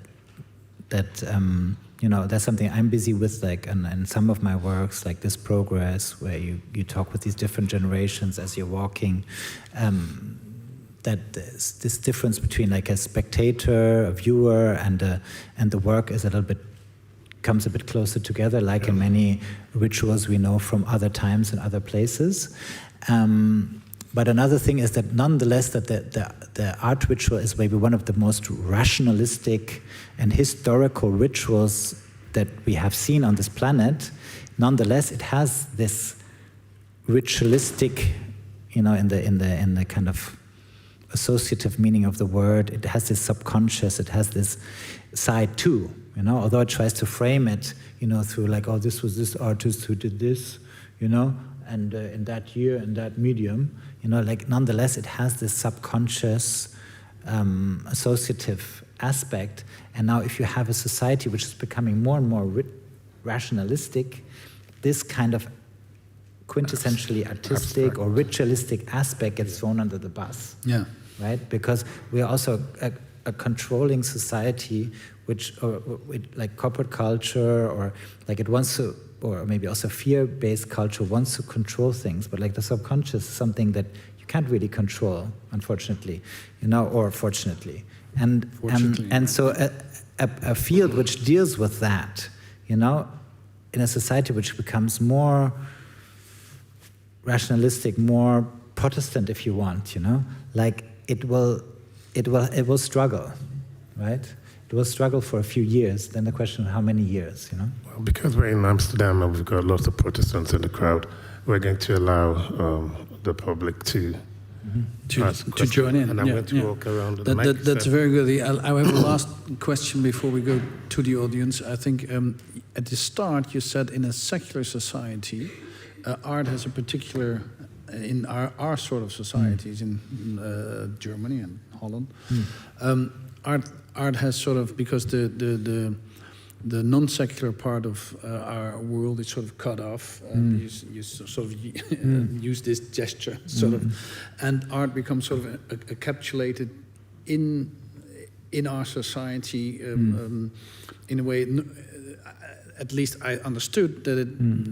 G: you know, that's something I'm busy with, like in some of my works, like this progress where you talk with these different generations as you're walking, that this difference between like a spectator, a viewer, and the work is comes a bit closer together, like in many rituals we know from other times and other places. But another thing is that nonetheless that the art ritual is maybe one of the most rationalistic and historical rituals that we have seen on this planet. Nonetheless, it has this ritualistic, you know, in the kind of associative meaning of the word. It has this subconscious. It has this side too. You know, although it tries to frame it, you know, through like, oh, this was this artist who did this, you know, and in that year, in that medium, you know, like nonetheless, it has this subconscious associative aspect. And now if you have a society which is becoming more and more rationalistic, this kind of quintessentially artistic or ritualistic aspect gets thrown under the bus.
E: Yeah.
G: Right? Because we are also a controlling society which, like corporate culture, or like it wants to, or maybe also fear-based culture wants to control things, but like the subconscious is something that you can't really control, unfortunately, you know, or fortunately. And so a field which deals with that, you know, in a society which becomes more rationalistic, more Protestant, if you want, you know, like it will struggle, right? It will struggle for a few years. Then the question of how many years, you know?
F: Well, because we're in Amsterdam and we've got lots of Protestants in the crowd, we're going to allow the public to
E: join in.
F: And I'm going to walk around the mic.
E: That's very good. I have a last question before we go to the audience. I think at the start you said in a secular society, art has a particular, in our sort of societies, in Germany and Holland, art has sort of, because the non-secular part of our world is sort of cut off. You sort of use this gesture, sort of, and art becomes sort of encapsulated in our society in a way. At least I understood that it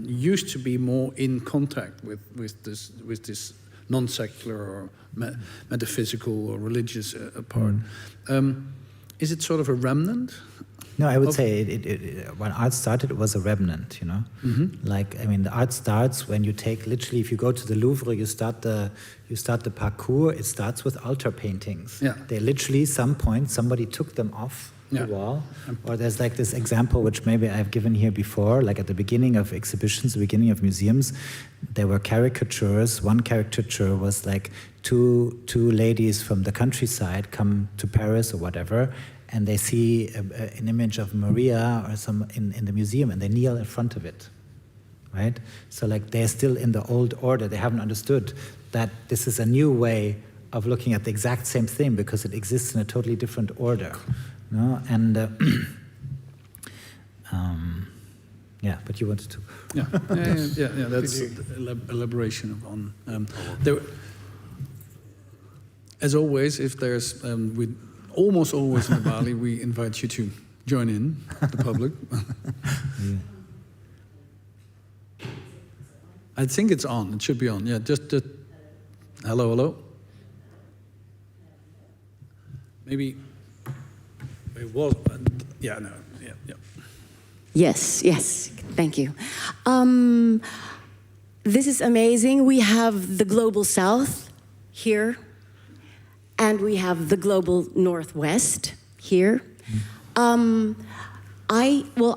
E: used to be more in contact with this non-secular or metaphysical or religious part. Is it sort of a remnant?
G: No, I would say when art started, it was a remnant, you know? Like, I mean, the art starts when you take, literally, if you go to the Louvre, you start the parcours, it starts with altar paintings.
E: Yeah.
G: They literally, some point, somebody took them off the wall. Or there's like this example, which maybe I've given here before, like at the beginning of exhibitions, the beginning of museums, there were caricatures. One caricature was like two ladies from the countryside come to Paris or whatever, and they see an image of Maria or some in the museum, and they kneel in front of it, right? So like they're still in the old order. They haven't understood that this is a new way of looking at the exact same thing because it exists in a totally different order. No, and yeah, but you wanted to.
E: Yeah. That's elaboration on. There, as always, if there's, we almost always in Balie, we invite you to join in the public. I think it's on. It should be on. Yeah, just hello. Maybe. It was, yeah.
I: Yes, thank you. This is amazing. We have the global south here, and we have the global northwest here. I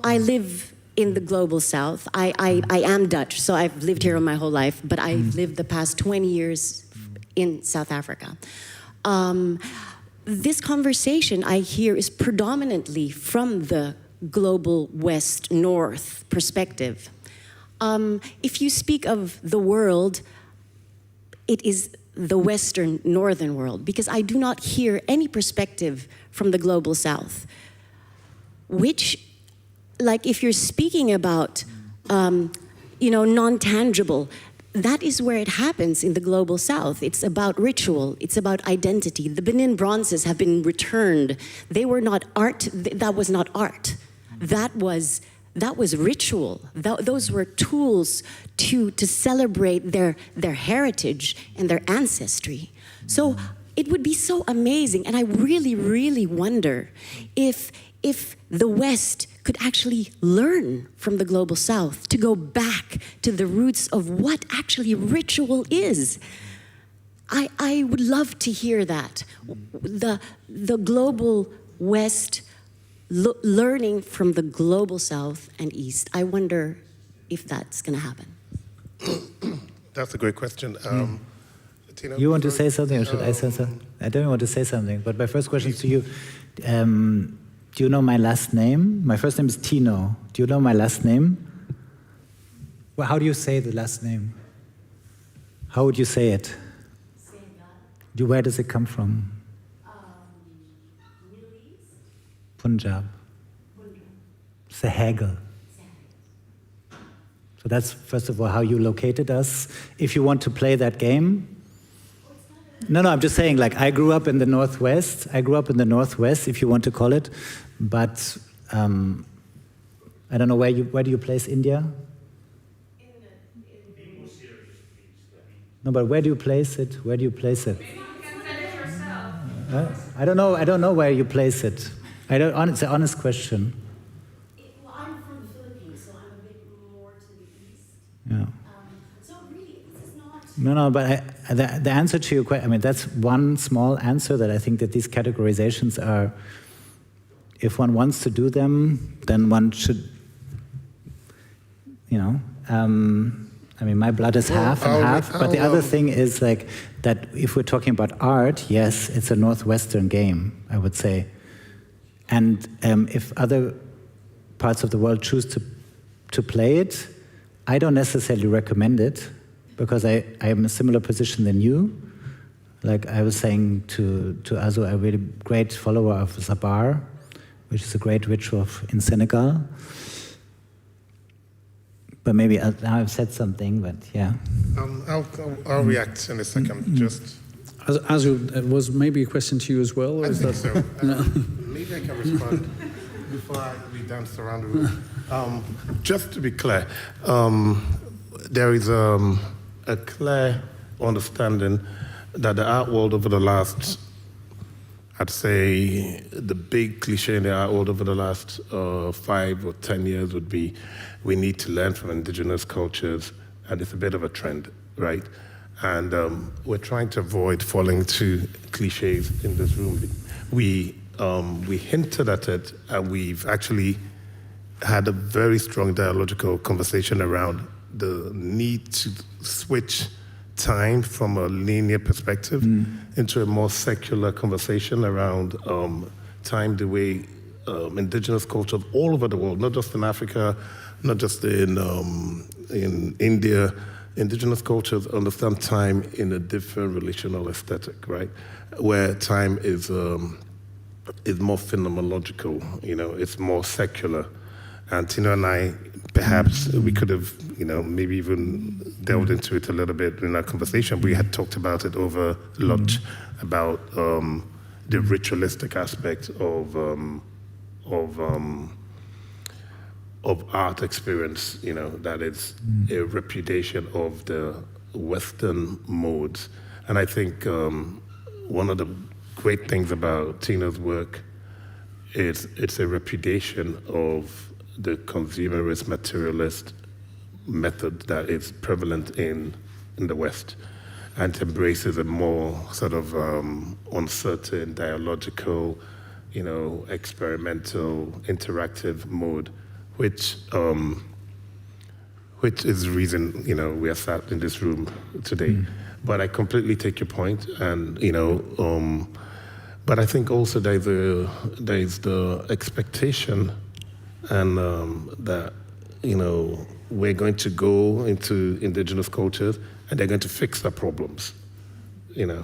I: live in the global south. I am Dutch, so I've lived here my whole life, but I've lived the past 20 years in South Africa. This conversation I hear is predominantly from the global west-north perspective. If you speak of the world, it is the western northern world, because I do not hear any perspective from the global south, which, like if you're speaking about, non-tangible, that is where it happens in the global south. It's about ritual, it's about identity. The Benin bronzes have been returned. They were not art, that was not art. That was ritual. Those were tools to celebrate their heritage and their ancestry. So it would be so amazing, and I really, really wonder if the West could actually learn from the global south to go back to the roots of what actually ritual is. I would love to hear that. The global West learning from the global south and east. I wonder if that's going to happen.
F: That's a great question. Tino,
G: you want to say something, or should I say something? I don't want to say something, but my first question is to you. Do you know my last name? My first name is Tino. Do you know my last name? Well, how do you say the last name? How would you say it? Sehgal. Where does it come from?
I: Middle East.
G: Punjab. Sehgal. So that's, first of all, how you located us. If you want to play that game. No, I'm just saying, like, I grew up in the Northwest. If you want to call it. But I don't know, where do you place India? No, but where do you place it? Maybe you can send it yourself. I don't know where you place it. It's an honest question.
I: Well, I'm from the Philippines, so I'm a bit more to the east.
G: Yeah.
I: So really, this is not...
G: No, but the answer to your question, I mean, that's one small answer that I think that these categorizations are, if one wants to do them, then one should, I mean, my blood is half and half, but the other thing is like that if we're talking about art, yes, it's a Northwestern game, I would say. And if other parts of the world choose to play it, I don't necessarily recommend it, because I am in a similar position than you. Like I was saying to Azu, I'm a really great follower of Zabar, which is a great ritual in Senegal. But maybe now I've said something, but yeah.
F: I'll react in a second. Just
E: Azu, it was maybe a question to you as well, or
F: I
E: is
F: think
E: that
F: so.
E: no?
F: Maybe I can respond before we dance around the room. Just to be clear, there is a clear understanding that the art world over the last, I'd say, the big cliche in the art world over the last 5 or 10 years would be, we need to learn from indigenous cultures, and it's a bit of a trend, right? And we're trying to avoid falling to cliches in this room. We hinted at it, and we've actually had a very strong dialogical conversation around the need to switch time from a linear perspective into a more secular conversation around time, the way indigenous cultures all over the world, not just in Africa, not just in India, indigenous cultures understand time in a different relational aesthetic, right? Where time is more phenomenological, it's more secular. And Tino and I, perhaps we could have, maybe even delved into it a little bit in our conversation. We had talked about it over lunch, about the ritualistic aspect of art experience, that is a repudiation of the Western modes. And I think one of the great things about Tino's work is it's a repudiation of the consumerist, materialist method that is prevalent in the West, and embraces a more sort of uncertain, dialogical, experimental, interactive mode, which is the reason we are sat in this room today. But I completely take your point, and but I think also there is the expectation, and that we're going to go into indigenous cultures and they're going to fix their problems. I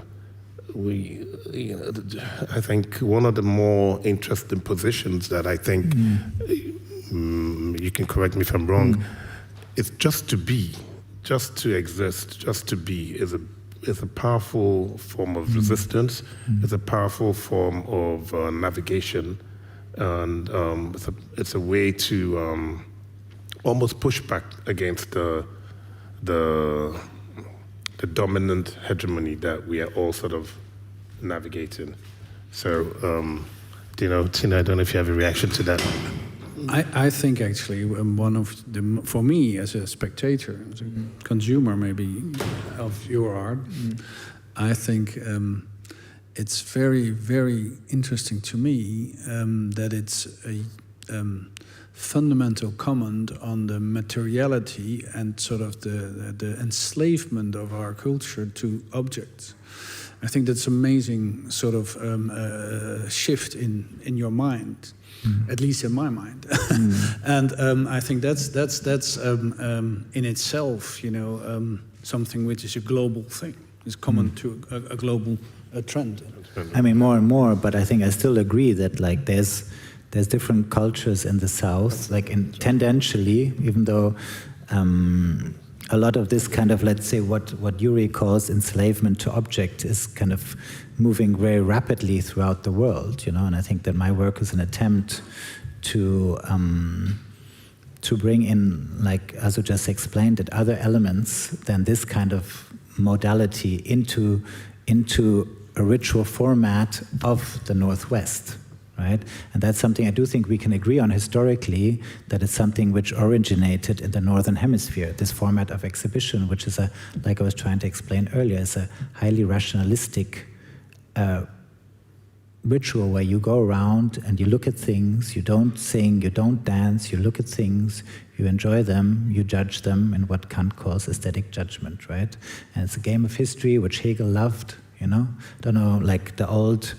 F: think one of the more interesting positions that I think you can correct me if I'm wrong, is just to be, just to exist, just to be is a powerful form of resistance. It's a powerful form of navigation, and it's a way to almost push back against the dominant hegemony that we are all sort of navigating. So, Tina, I don't know if you have a reaction to that.
E: I think actually one of the, for me as a spectator, as a consumer maybe of your art, I think it's very, very interesting to me that it's fundamental comment on the materiality and sort of the enslavement of our culture to objects. I think that's amazing sort of shift in your mind, at least in my mind. And I think that's in itself, you know, something which is a global thing. It's common to a global trend.
G: I mean, more and more, but I think I still agree that like there's different cultures in the South, like tendentially, even though a lot of this kind of, let's say, what Yuri calls enslavement to object is kind of moving very rapidly throughout the world, you know, and I think that my work is an attempt to bring in, like Azu just explained, that other elements than this kind of modality into a ritual format of the Northwest. Right? And that's something I do think we can agree on historically, that it's something which originated in the Northern Hemisphere, this format of exhibition, which is like I was trying to explain earlier, is a highly rationalistic ritual where you go around and you look at things, you don't sing, you don't dance, you look at things, you enjoy them, you judge them in what Kant calls aesthetic judgment, right? And it's a game of history which Hegel loved, you know? Don't know, like the old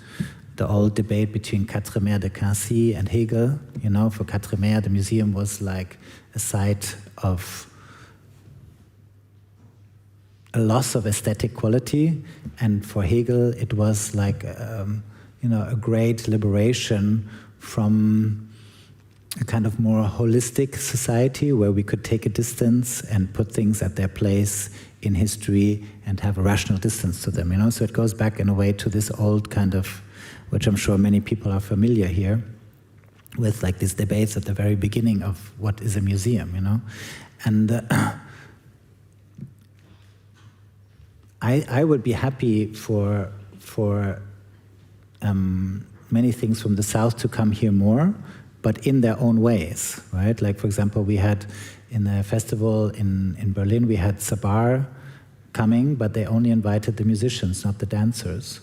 G: debate between Quatremer de Quincy and Hegel, you know, for Quatremer, the museum was like a site of a loss of aesthetic quality, and for Hegel it was like, you know, a great liberation from a kind of more holistic society where we could take a distance and put things at their place in history and have a rational distance to them, you know. So it goes back in a way to this old kind of, which I'm sure many people are familiar here with, like these debates at the very beginning of what is a museum, you know. And I would be happy for many things from the South to come here more, but in their own ways, right? Like, for example, we had in the festival in Berlin, we had Sabar coming, but they only invited the musicians, not the dancers.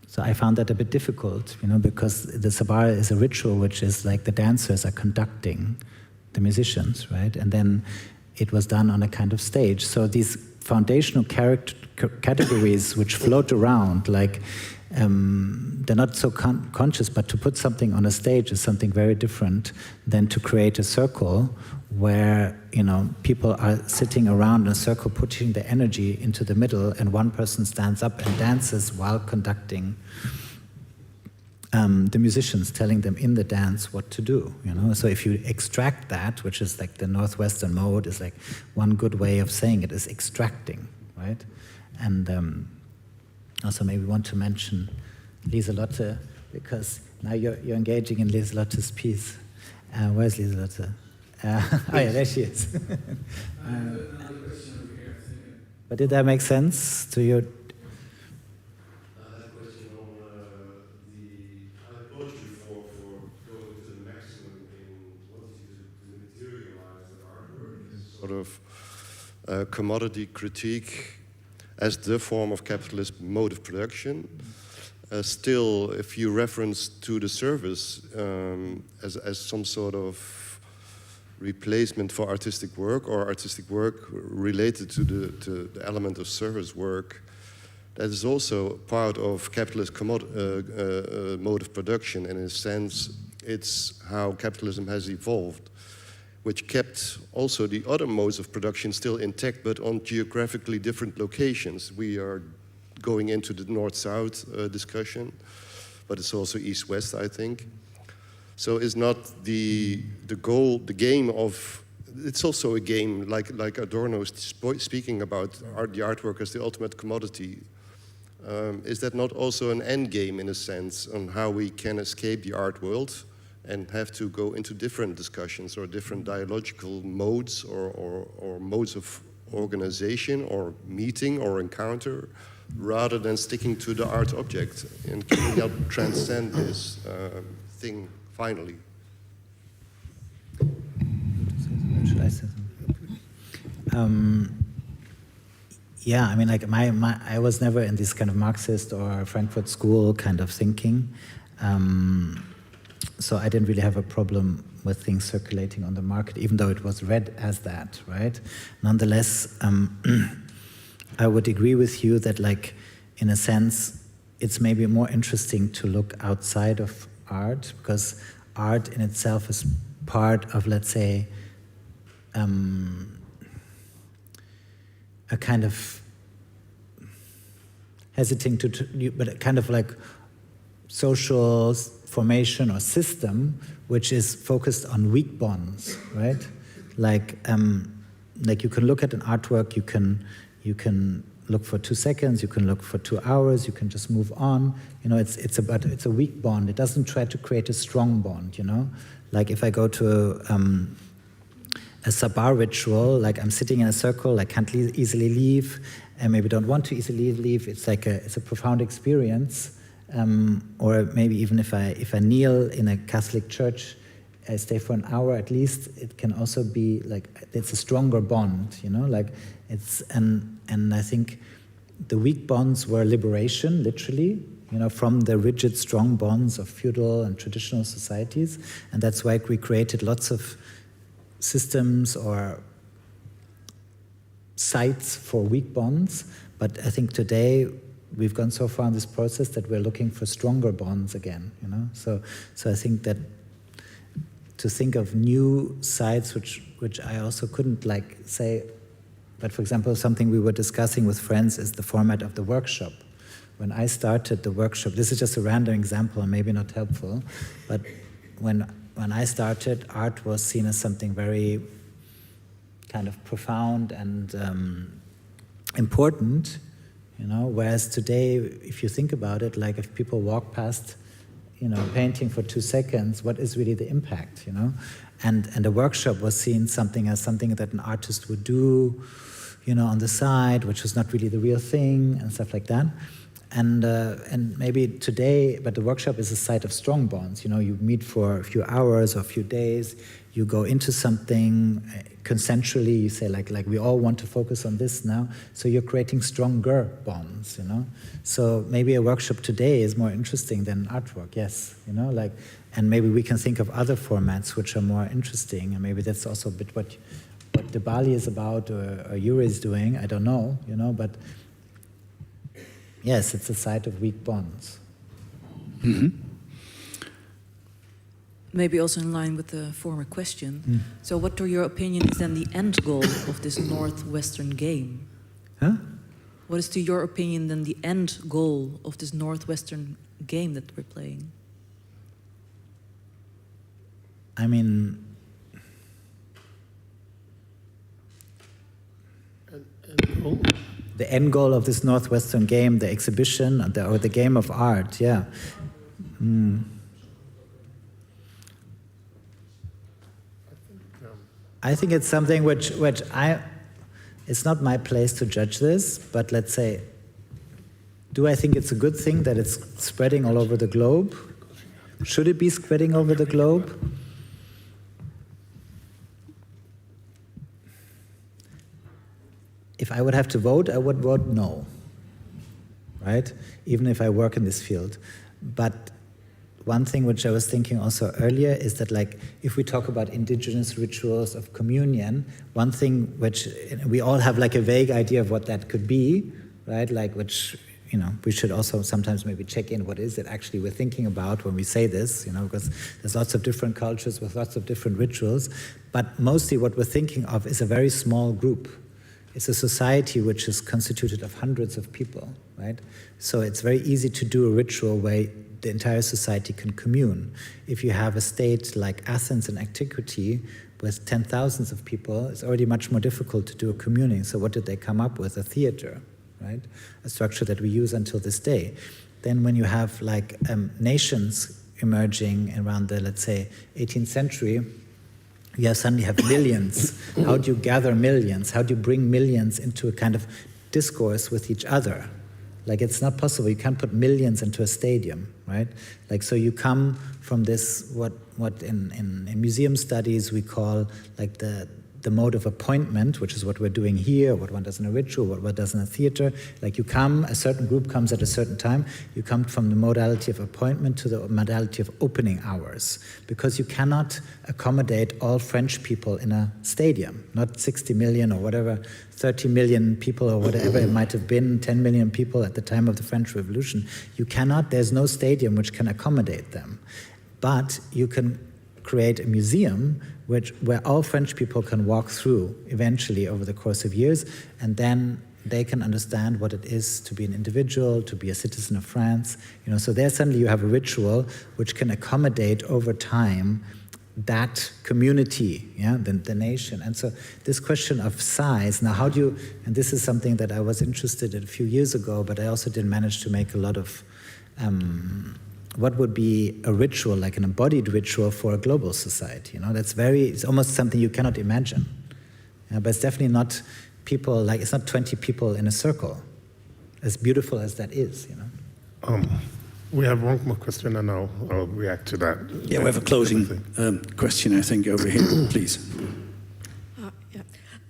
G: So I found that a bit difficult, you know, because the Sabar is a ritual which is like the dancers are conducting the musicians, right? And then it was done on a kind of stage. So these foundational categories which float around, like they're not so conscious, but to put something on a stage is something very different than to create a circle where, you know, people are sitting around in a circle, putting the energy into the middle, and one person stands up and dances while conducting the musicians, telling them in the dance what to do, you know. So if you extract that, which is like the Northwestern mode, is like one good way of saying it is extracting, right? And also maybe want to mention Lieselotte, because now you're engaging in Lieselotte's piece. Where's Lieselotte? Oh yeah, there she is. But did that make sense to you?
F: That question on I applaud you for going to the maximum in what you materialize the artwork. Is sort of commodity critique as the form of capitalist mode of production. Still, if you reference to the service as some sort of replacement for artistic work, or artistic work related to the element of service work, that is also part of capitalist mode of production, and in a sense it's how capitalism has evolved, which kept also the other modes of production still intact, but on geographically different locations. We are going into the north-south discussion, but it's also east-west, I think. So it's not the goal, the game of, it's also a game, like Adorno is speaking about the artwork as the ultimate commodity. Is that not also an end game, in a sense, on how we can escape the art world and have to go into different discussions or different dialogical modes or modes of organization or meeting or encounter, rather than sticking to the art object? And can we help transcend this thing finally?
G: Should I say something? Yeah, I mean, like I was never in this kind of Marxist or Frankfurt School kind of thinking. so I didn't really have a problem with things circulating on the market, even though it was read as that, right? Nonetheless, I would agree with you that, like, in a sense, it's maybe more interesting to look outside of art, because art in itself is part of, let's say, a kind of hesitating to, but a kind of like social formation or system which is focused on weak bonds, right? Like you can look at an artwork, you can look for 2 seconds, you can look for 2 hours, you can just move on. You know, it's a weak bond. It doesn't try to create a strong bond. You know, like if I go to a sabar ritual, like I'm sitting in a circle, I can't easily leave, and maybe don't want to easily leave. It's like it's a profound experience. Or maybe even if I kneel in a Catholic church, I stay for an hour at least. It can also be like it's a stronger bond, you know. Like it's and I think the weak bonds were liberation, literally, you know, from the rigid, strong bonds of feudal and traditional societies, and that's why we created lots of systems or sites for weak bonds. But I think today we've gone so far in this process that we're looking for stronger bonds again, you know. So I think that to think of new sites, which I also couldn't like say, but for example, something we were discussing with friends is the format of the workshop. When I started the workshop, this is just a random example and maybe not helpful, but when I started, art was seen as something very kind of profound and important, you know, whereas today, if you think about it, like if people walk past, you know, painting for 2 seconds, what is really the impact, you know? And a workshop was seen as something that an artist would do, you know, on the side, which was not really the real thing and stuff like that. And maybe today, but the workshop is a site of strong bonds. You know, you meet for a few hours or a few days, you go into something consensually, you say like we all want to focus on this now, so you're creating stronger bonds, you know? So maybe a workshop today is more interesting than artwork, yes, you know, like, and maybe we can think of other formats which are more interesting, and maybe that's also a bit what the Balie is about or Yuri is doing, I don't know, you know, but yes, it's a site of weak bonds.
E: Mm-hmm.
J: Maybe also in line with the former question. So what, to your opinion, is then the end goal of this Northwestern game?
G: Huh?
J: What is, to your opinion, then the end goal of this Northwestern game that we're playing?
G: I mean, the end goal of this Northwestern game, the exhibition, or the game of art, yeah. I think it's something which it's not my place to judge this, but let's say, do I think it's a good thing that it's spreading all over the globe? Should it be spreading over the globe? If I would have to vote, I would vote no, right? Even if I work in this field. But one thing which I was thinking also earlier is that, like, if we talk about indigenous rituals of communion, one thing which we all have like a vague idea of what that could be, right? Like, which, you know, we should also sometimes maybe check in what is it actually we're thinking about when we say this, you know, because there's lots of different cultures with lots of different rituals, but mostly what we're thinking of is a very small group. It's a society which is constituted of hundreds of people, right? So it's very easy to do a ritual where the entire society can commune. If you have a state like Athens in antiquity with 10,000s of people, it's already much more difficult to do a communing. So what did they come up with? A theater, right? A structure that we use until this day. Then when you have like nations emerging around the, let's say, 18th century, you suddenly have millions. How do you gather millions? How do you bring millions into a kind of discourse with each other? Like, it's not possible. You can't put millions into a stadium, right? Like, so you come from this, what in museum studies we call like the the mode of appointment, which is what we're doing here, what one does in a ritual, what one does in a theater. Like you come, a certain group comes at a certain time, you come from the modality of appointment to the modality of opening hours, because you cannot accommodate all French people in a stadium, not 60 million or whatever, 30 million people or whatever it might have been, 10 million people at the time of the French Revolution. You cannot, there's no stadium which can accommodate them. But you can create a museum where all French people can walk through eventually over the course of years, and then they can understand what it is to be an individual, to be a citizen of France. So there suddenly you have a ritual which can accommodate over time that community, the nation. And so this question of size, now how do you, and this is something that I was interested in a few years ago, but I also didn't manage to make a lot of what would be a ritual, like an embodied ritual for a global society? It's almost something you cannot imagine. But it's definitely not people, it's not 20 people in a circle, as beautiful as that is,
F: We have one more question, and I'll react to that.
E: Yeah, we have a closing question, I think, over here, please.
K: Yeah.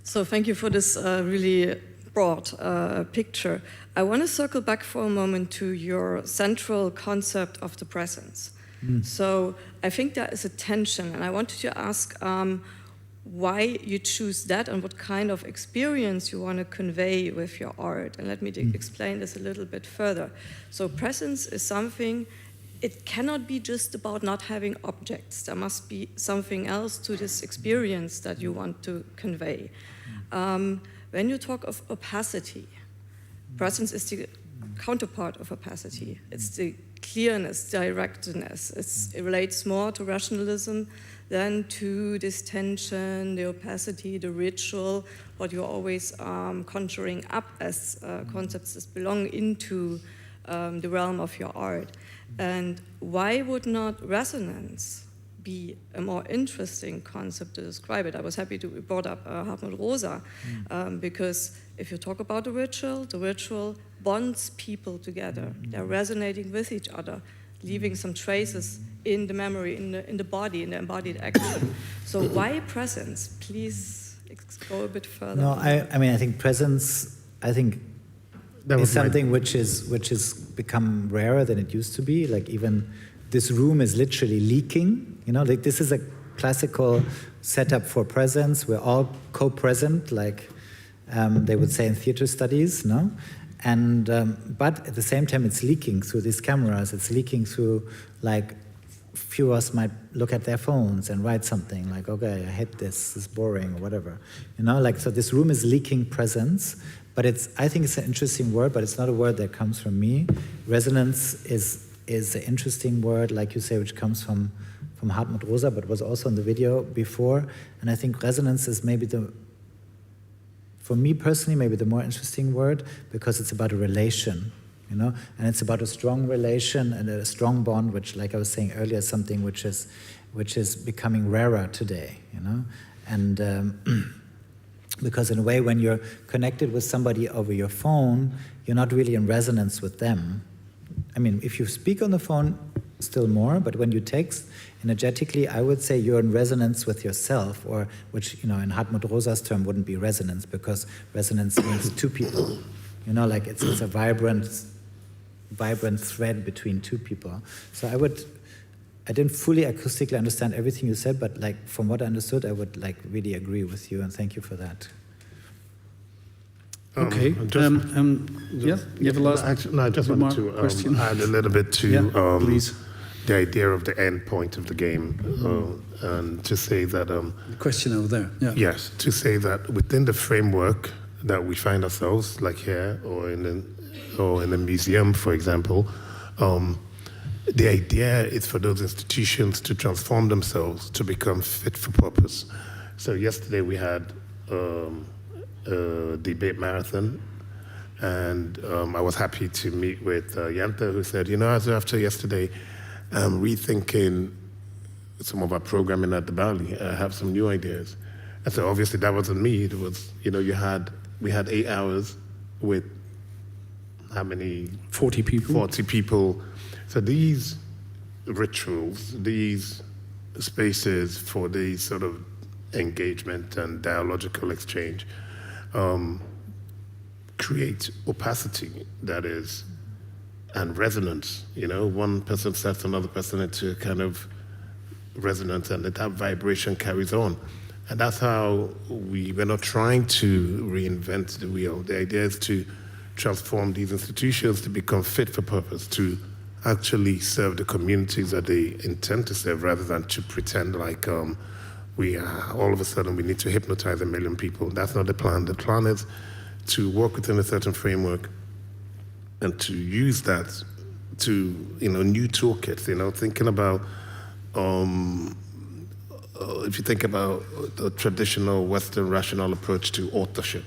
K: So thank you for this really broad picture. I want to circle back for a moment to your central concept of the presence. So I think there is a tension, and I wanted to ask why you choose that and what kind of experience you want to convey with your art. And let me explain this a little bit further. So presence is something, it cannot be just about not having objects. There must be something else to this experience that you want to convey. When you talk of opacity, presence is the counterpart of opacity. It's the clearness, directness. It relates more to rationalism than to this tension, the opacity, the ritual, what you're always conjuring up as concepts that belong into the realm of your art. And why would not resonance be a more interesting concept to describe it? I was happy to be brought up Hartmut Rosa, because if you talk about the ritual bonds people together. They're resonating with each other, leaving some traces in the memory, in the body, in the embodied action. So why presence? Please go a bit further.
G: No, I think presence, is something which is become rarer than it used to be. Like even this room is literally leaking. This is a classical setup for presence. We're all co-present, like they would say in theater studies, no? And but at the same time, it's leaking through these cameras. It's leaking through, like, few of us might look at their phones and write something like, okay, I hate this is boring or whatever. So this room is leaking presence. But I think it's an interesting word, but it's not a word that comes from me. Resonance is an interesting word, like you say, which comes from Hartmut Rosa, but was also in the video before. And I think resonance is maybe for me personally, maybe the more interesting word, because it's about a relation, and it's about a strong relation and a strong bond, which, like I was saying earlier, is something which is becoming rarer today, and because in a way, when you're connected with somebody over your phone, you're not really in resonance with them. I mean, if you speak on the phone, still more, but when you text, energetically, I would say you're in resonance with yourself, or which, in Hartmut Rosa's term wouldn't be resonance, because resonance means two people. It's a vibrant thread between two people. So I didn't fully acoustically understand everything you said, but from what I understood, I would really agree with you, and thank you for that.
E: Okay. You have a last
F: I just wanted to add a little bit to
E: please.
F: The idea of the end point of the game, and to say that...
E: the question over there. Yeah.
F: Yes, to say that within the framework that we find ourselves, like here, or in a museum, for example, the idea is for those institutions to transform themselves to become fit for purpose. So yesterday we had a debate marathon, and I was happy to meet with Jente, who said, after yesterday, rethinking some of our programming at the Balie, I have some new ideas. And so obviously that wasn't me. It was, we had 8 hours with how many?
E: 40 people.
F: 40 people. So these rituals, these spaces for these sort of engagement and dialogical exchange, create opacity that is, and resonance. One person sets another person into a kind of resonance, and that vibration carries on. And that's how we're not trying to reinvent the wheel. The idea is to transform these institutions to become fit for purpose, to actually serve the communities that they intend to serve, rather than to pretend like all of a sudden we need to hypnotize 1 million people. That's not the plan. The plan is to work within a certain framework and to use that to, new toolkits, thinking about, if you think about the traditional Western rational approach to authorship,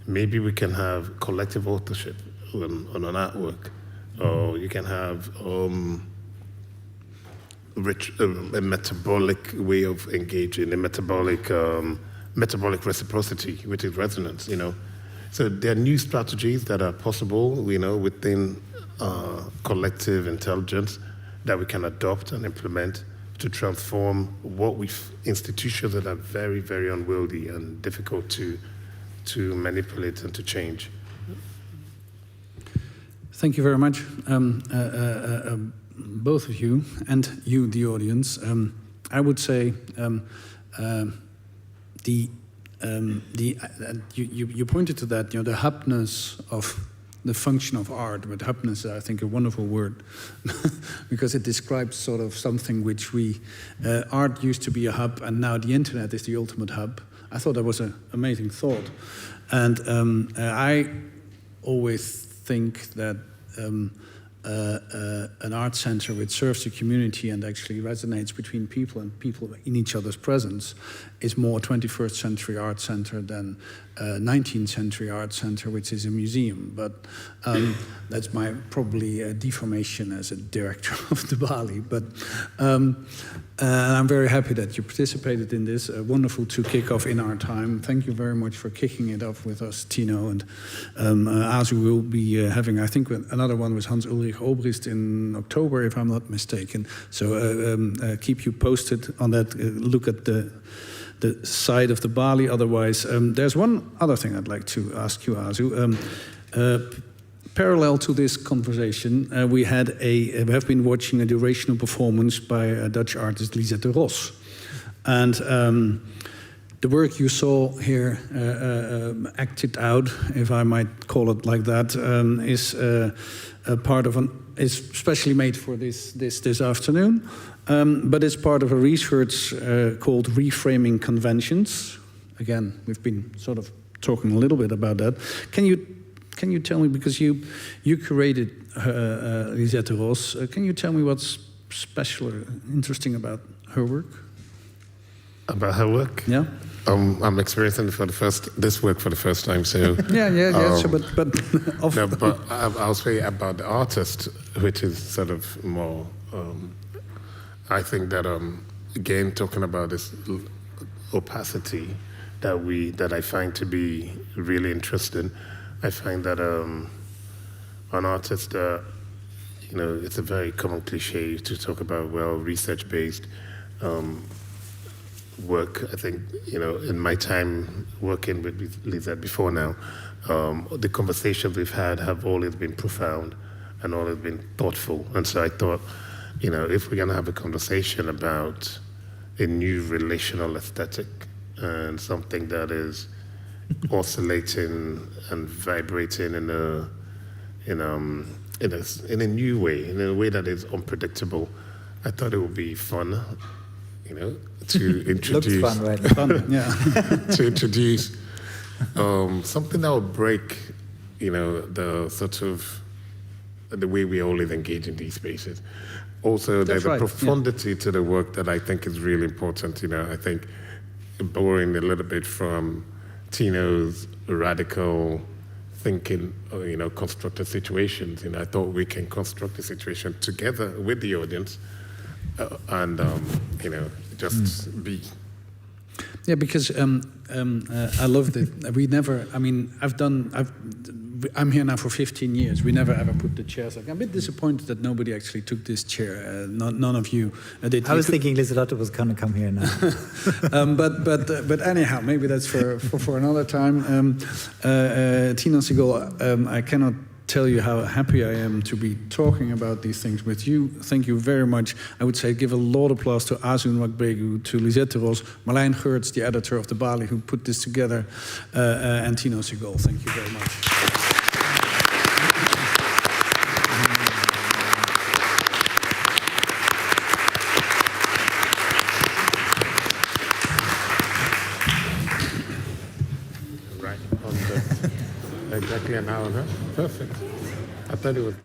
F: maybe we can have collective authorship on an artwork, or you can have a metabolic way of engaging, a metabolic reciprocity, which is resonance, So there are new strategies that are possible, within collective intelligence that we can adopt and implement to transform institutions that are very, very unwieldy and difficult to manipulate and to change.
E: Thank you very much, both of you, and you, the audience. I would say you pointed to that, the hubness of the function of art, but hubness is, I think, a wonderful word because it describes sort of something which art used to be a hub, and now the internet is the ultimate hub. I thought that was an amazing thought. And I always think that an art center which serves the community and actually resonates between people and people in each other's presence is more 21st century art center than 19th century art center, which is a museum. But that's probably a deformation as a director of the Balie. But I'm very happy that you participated in this. Wonderful to kick off in our time. Thank you very much for kicking it off with us, Tino. And Azu will be having, I think, another one with Hans Ulrich Obrist in October, if I'm not mistaken. So keep you posted on that. Look at the side of the Balie. Otherwise, there's one other thing I'd like to ask you, Azu. Parallel to this conversation, we have been watching a durational performance by a Dutch artist, Lisette Ros. And the work you saw here acted out, if I might call it like that, is a part of is specially made for this afternoon. But it's part of a research called Reframing Conventions. Again, we've been sort of talking a little bit about that. Can you tell me, because you curated Lisette Ros, can you tell me what's special or interesting about her work?
F: About her work?
E: Yeah.
F: I'm experiencing this work for the first time, so...
E: yeah. So, but
F: I'll say about the artist, which is sort of more... I think that, again, talking about this opacity that I find to be really interesting, I find that an artist, it's a very common cliche to talk about, research-based work. I think, in my time working with Lisette before now, the conversations we've had have always been profound and always been thoughtful. And so I thought, if we're going to have a conversation about a new relational aesthetic and something that is oscillating and vibrating in a new way, in a way that is unpredictable, I thought it would be fun, to introduce.
G: Looks fun, right?
E: Fun, yeah.
F: To introduce something that would break, the sort of the way we always engage in these spaces. Also, there's a profundity to the work that I think is really important. I think borrowing a little bit from Tino's radical thinking, constructed situations. I thought we can construct the situation together with the audience, and just be. Yeah,
E: because I loved it. I'm here now for 15 years. We never ever put the chairs up. I'm a bit disappointed that nobody actually took this chair. None of you did.
G: I was thinking Lisette was going to come here now.
E: But anyhow, maybe that's for another time. Tino Sehgal, I cannot tell you how happy I am to be talking about these things with you. Thank you very much. I would say give a lot of applause to Azu Nwagbogu, to Lisette Ros, Marlijn Geurts, the editor of the Balie, who put this together, and Tino Sehgal. Thank you very much.
F: Right, on the, exactly an hour, huh? Perfect. I thought it was...